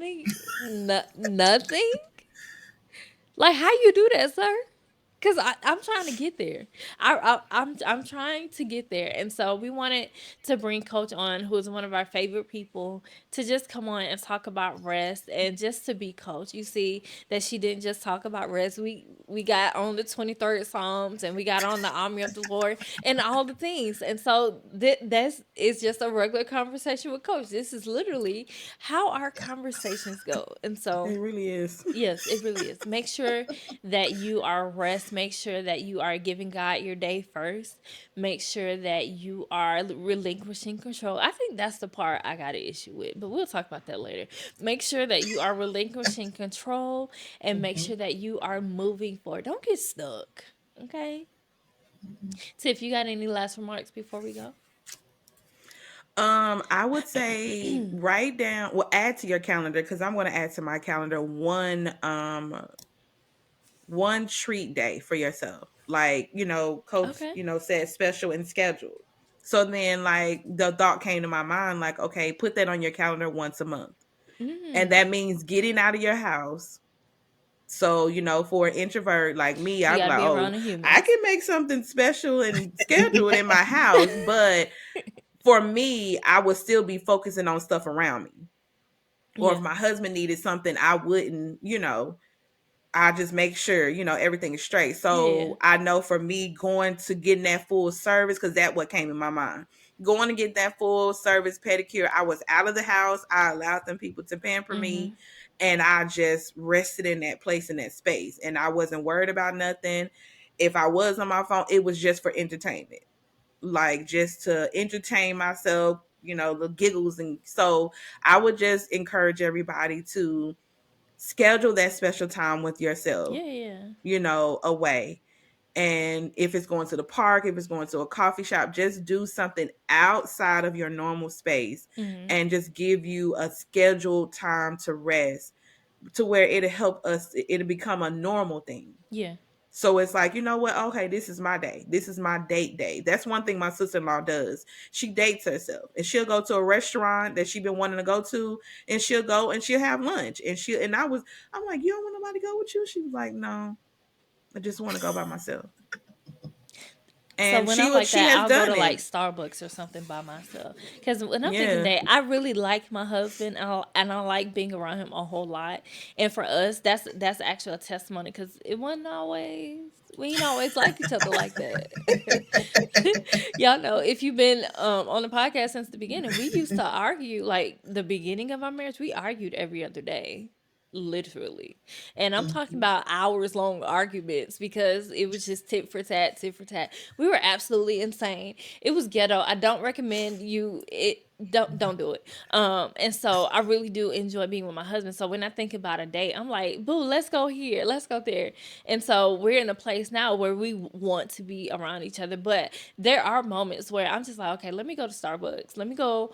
S2: Nothing. Like, how you do that, sir? Cause I'm trying to get there. I'm trying to get there, and so we wanted to bring Coach on, who is one of our favorite people, to just come on and talk about rest and just to be Coach. You see that she didn't just talk about rest. We got on the 23rd Psalms and we got on the Army of the Lord and all the things, and so that's is just a regular conversation with Coach. This is literally how our conversations go, and so.
S3: It really is.
S2: Yes, it really is. Make sure that you are rest. Make sure that you are giving God your day first. Make sure that you are relinquishing control. I think that's the part I got an issue with, but we'll talk about that later. Make sure that you are relinquishing control and make
S1: Mhm.
S2: sure that you are moving forward. Don't get stuck. Okay? Tiff, you got any last remarks before we go?
S3: I would say write down, well, add to your calendar because I'm going to add to my calendar one treat day for yourself. Like, coach,
S2: Okay.
S3: said special and scheduled. So then like the thought came to my mind like, okay, put that on your calendar once a month. And
S2: Mm.
S3: that means getting out of your house. So, for an introvert like me,
S2: You
S3: I'd
S2: got
S3: be
S2: to
S3: like,
S2: be
S3: oh,
S2: around the
S3: I
S2: humans.
S3: can make something special and schedule it in my house. But for me, I would still be focusing on stuff around me. Or if
S2: Yeah.
S3: my husband needed something, I wouldn't, I just make sure, everything is straight.
S2: Yeah. Yeah.
S3: So I know for me going to getting that full service, because that what came in my mind. Going to get that full service pedicure, I was out of the house. I allowed them people to pamper me,
S2: Mm-hmm.
S3: and I just rested in that place in that space. And I wasn't worried about nothing. If I was on my phone, it was just for entertainment. Like just to entertain myself, the giggles. And so I would just encourage everybody to schedule that special time with yourself,
S2: Yeah. Yeah.
S3: away. And if it's going to the park, if it's going to a coffee shop, just do something outside of your normal space
S2: Mm-hmm.
S3: and just give you a scheduled time to rest to where it'll help us, it'll become a normal thing.
S2: Yeah.
S3: So it's like, you know what? Okay, this is my day. This is my date day. That's one thing my sister-in-law does. She dates herself. And she'll go to a restaurant that she's been wanting to go to, and she'll go and she'll have lunch. I'm like, you don't want nobody to go with you? She was like, no, I just want to go by myself.
S2: So
S3: And
S2: when I'm
S3: she
S2: like that,
S3: has
S2: I'll go to
S3: done
S2: like
S3: it.
S2: Starbucks or something by myself. Because when I'm thinking
S3: Yeah.
S2: that, I really like my husband, and I like being around him a whole lot. And for us, that's actually a testimony because it wasn't always we ain't always like each other like that. Y'all know if you've been on the podcast since the beginning, we used to argue like the beginning of our marriage. We argued every other day, literally. And I'm talking
S1: Mhm.
S2: about hours long arguments because it was just tit for tat, tit for tat. We were absolutely insane. It was ghetto. I don't recommend you it don't do it. And so I really do enjoy being with my husband. So when I think about a date, I'm like, boo, let's go here, let's go there. And so we're in a place now where we want to be around each other. But there are moments where I'm just like, okay, let me go to Starbucks. Let me go,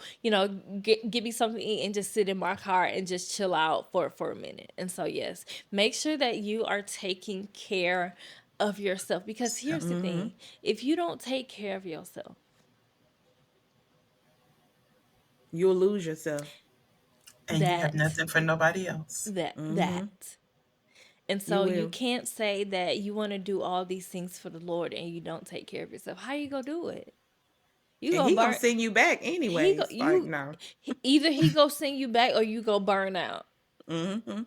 S2: get me something to eat and just sit in my car and just chill out for a minute. And so yes, make sure that you are taking care of yourself because here's the
S1: Self.
S3: Mm-hmm.
S2: thing. If you don't take care of yourself,
S3: You'll lose yourself.
S1: And you have
S2: that
S1: nothing for nobody else.
S3: Mm-hmm.
S2: that. And
S3: You
S2: so you
S3: will.
S2: can't say that you want to do all these things for the Lord and you don't take care of yourself. How you gonna do it? You
S3: And
S2: gonna
S3: he gonna
S2: burn.
S3: send you back
S2: He go
S3: anyways. Like,
S2: you.
S3: no.
S2: Either he go send you back or you go burn out.
S3: Mm-hmm.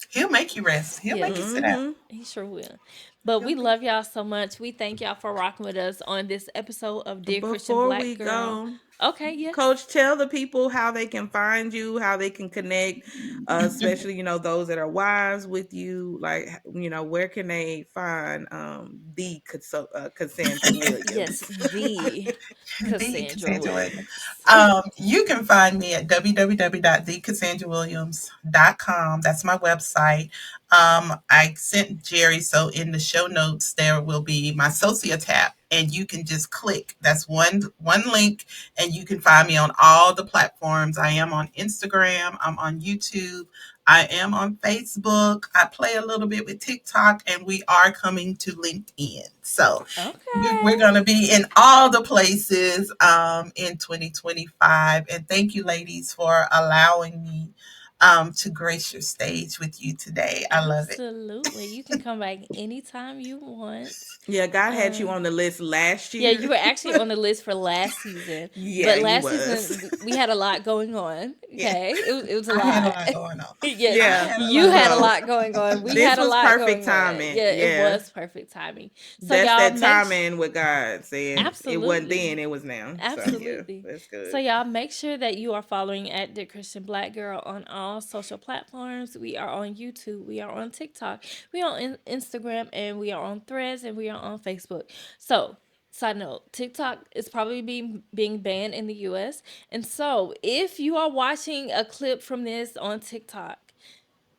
S1: He'll make you rest. He'll make you
S2: Yes,
S1: sit down.
S3: Mm-hmm.
S2: he sure will. But we
S1: You'll be
S2: love y'all so much. We thank y'all for rocking with us on this episode of Dear Christian
S3: Before we
S2: Black Girl.
S3: go,
S2: Okay, yes.
S3: Coach, tell the people how they can find you, how they can connect, especially those that are wives with you. Like, where can they find the Cassandra
S2: Yes,
S3: Williams?
S2: the
S1: the
S2: Cassandra
S1: Cassandra Williams.
S2: Williams.
S1: You can find me at www.thecassandrawilliams.com. That's my website. I sent Jerry, so in the show notes there will be my Socia tab, and you can just click. That's one link, and you can find me on all the platforms. I am on Instagram. I'm on YouTube. I am on Facebook. I play a little bit with TikTok, and we are coming to LinkedIn. So we're
S2: Okay.
S1: going to be in all the places in 2025. And thank you, ladies, for allowing me to grace your stage with you today. I love it.
S2: Absolutely. You can come back anytime you want.
S3: Yeah, God had you
S2: Um,
S3: on the list last
S2: yeah,
S3: year.
S2: you were actually on the list for last season,
S3: Yeah,
S2: but
S3: you
S2: last
S3: was.
S2: season we had a lot going on.
S3: Yeah.
S2: Okay, it was a
S1: I had a
S2: lot.
S1: lot going on.
S2: Yeah,
S1: I
S3: Yeah.
S1: had a
S2: you
S1: lot
S2: had a
S1: going
S3: Well,
S2: lot going on. We
S3: this
S2: had a
S3: was
S2: lot
S3: perfect
S2: going on.
S3: timing.
S2: Yeah, it
S3: Yeah.
S2: was perfect timing. So
S3: That's
S2: y'all
S3: that
S2: make
S3: timing with God saying it wasn't
S2: absolutely.
S3: then, it was now. So yeah,
S2: Absolutely.
S3: that's
S2: So
S3: good.
S2: y'all make sure that you are following at the Christian Black Girl on all social platforms. We are on YouTube, we are on TikTok, we are on Instagram, and we are on Threads, and we are on Facebook. So side note, TikTok is probably being banned in the US. And so if you are watching a clip from this on TikTok,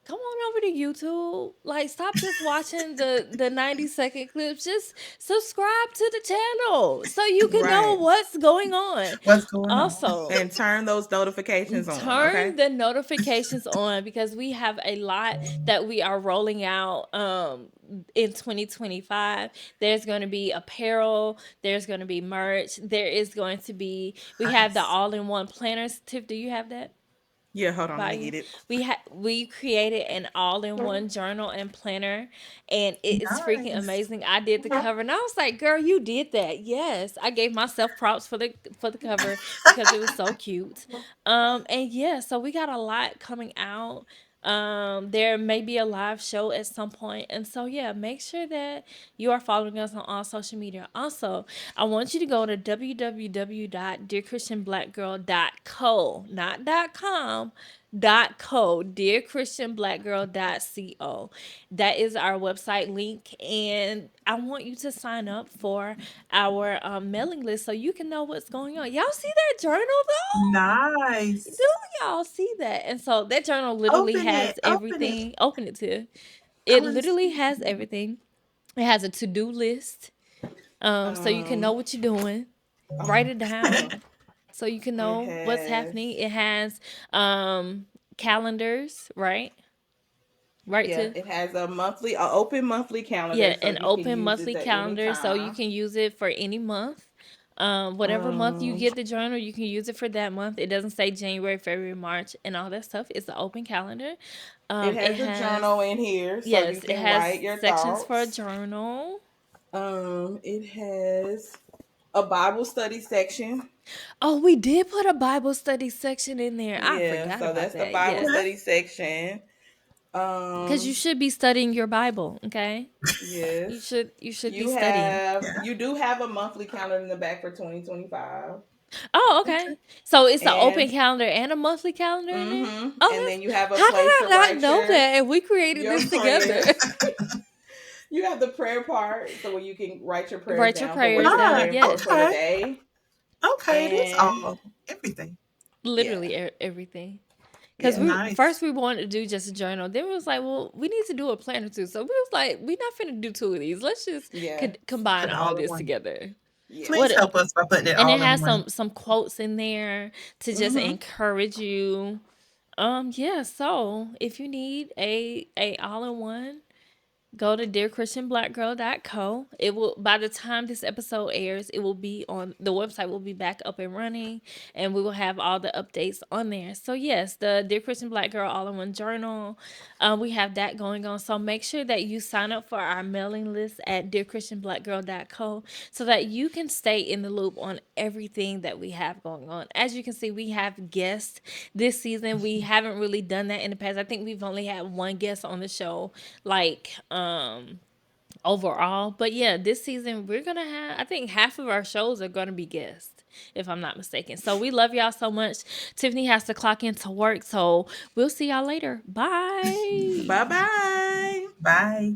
S2: come on over to YouTube. Like, stop just watching the 90-second clips. Just subscribe to the channel so you can know
S3: Right.
S2: what's going on.
S1: What's going on?
S2: Also,
S3: And turn those notifications on,
S2: turn
S3: okay?
S2: the notifications on because we have a lot that we are rolling out in 2025. There's going to be apparel, there's going to be merch, there is going to be, we have the
S1: Nice.
S2: all-in-one planners. Tiff, do you have that
S3: Yeah, hold on, let
S2: by
S3: me
S2: you?
S3: get it.
S2: We created an all-in-one journal and planner, and it is freaking
S1: Nice.
S2: amazing. I did the cover, and I was like, "Girl, you did that!" Yes, I gave myself props for the cover because it was so cute. And yeah, so we got a lot coming out. There may be a live show at some point, and so yeah, make sure that you are following us on all social media. Also, I want you to go to www.dearchristianblackgirl.co, not .com, .co, dearchristianblackgirl.co. That is our website link, and I want you to sign up for our mailing list so you can know what's going on. Y'all see that journal though? Do
S1: Nice.
S2: y'all see that? And so that journal literally
S1: Open it.
S2: has
S1: Open it.
S2: everything. Open it to.
S1: I
S2: It
S1: want to
S2: literally
S1: see.
S2: has everything. It has a to-do list, so you can know
S3: Um,
S2: what you're doing. Write
S3: oh,
S2: it
S3: hold
S2: down
S3: on.
S2: so you can
S3: It
S2: know what's
S3: has,
S2: happening. It has calendars, right? Right
S3: yeah,
S2: to
S3: it has a open monthly calendar
S2: yeah,
S3: so
S2: an
S3: you can
S2: open
S3: use it
S2: monthly
S3: at any
S2: calendar so you
S3: time.
S2: can use it for any month. Whatever month you
S3: Um,
S2: get the journal, you can use it for that month. It doesn't say January, February, March, and all that stuff. It's an open calendar.
S3: it
S2: It
S3: has a
S2: has
S3: journal in here so you
S2: yes, it
S3: can
S2: has
S3: write your
S2: sections for a
S3: thoughts.
S2: journal.
S3: It has a Bible study section.
S2: Oh, we did put a Bible study section in there. I
S3: Yeah,
S2: forgot
S3: so
S2: about
S3: that's the
S2: that.
S3: Bible
S2: Yes.
S1: Okay.
S3: study section.
S2: Because you
S3: Um,
S2: should be studying your Bible, okay? You
S3: yes.
S2: should you should be studying.
S1: Yeah.
S3: You do have a monthly calendar in the back for 2025.
S2: Oh,
S1: Okay.
S2: okay. So it's an open
S3: And
S2: calendar and a monthly calendar in there?
S3: and
S2: Oh,
S3: then you have a
S2: that's how did
S3: place
S2: I
S3: to
S2: not
S3: write
S2: know that? And we created
S3: your
S2: this together.
S3: prayers. You have the prayer part, so where you can write your prayers
S2: Write your
S3: down for what
S2: prayers
S3: you're
S1: Ah,
S2: down.
S3: praying for the
S2: Yes.
S1: okay.
S3: day.
S1: Okay. It is
S3: And
S1: all everything.
S2: Literally
S3: yeah,
S2: everything. Because
S3: yeah,
S2: we
S1: Nice.
S2: first we wanted to do just a journal. Then we was like, well, we need to do a planner too. So we was like, we not finna do two of these. Let's just
S3: yeah,
S2: combine
S1: Put it
S2: all
S1: all in
S2: this
S1: one.
S2: together.
S3: yeah.
S1: Please
S2: What
S1: help us by putting it
S2: and it
S1: all in
S2: has
S1: one.
S2: some quotes in there to just
S3: Mm-hmm.
S2: encourage you. Yeah, so if you need a all-in-one, go to dearchristianblackgirl.co. It will by the time this episode airs, it will be on the website will be back up and running, and we will have all the updates on there. So yes, the Dear Christian Black Girl All-in-One Journal, we have that going on. So make sure that you sign up for our mailing list at dearchristianblackgirl.co so that you can stay in the loop on everything that we have going on. As you can see, we have guests this season. We haven't really done that in the past. I think we've only had one guest on the show, like overall. But yeah, this season we're gonna have, I think half of our shows are gonna be guests, if I'm not mistaken. So we love y'all so much. Tiffany has to clock into work, so we'll see y'all later. Bye.
S3: Bye bye.
S1: Bye.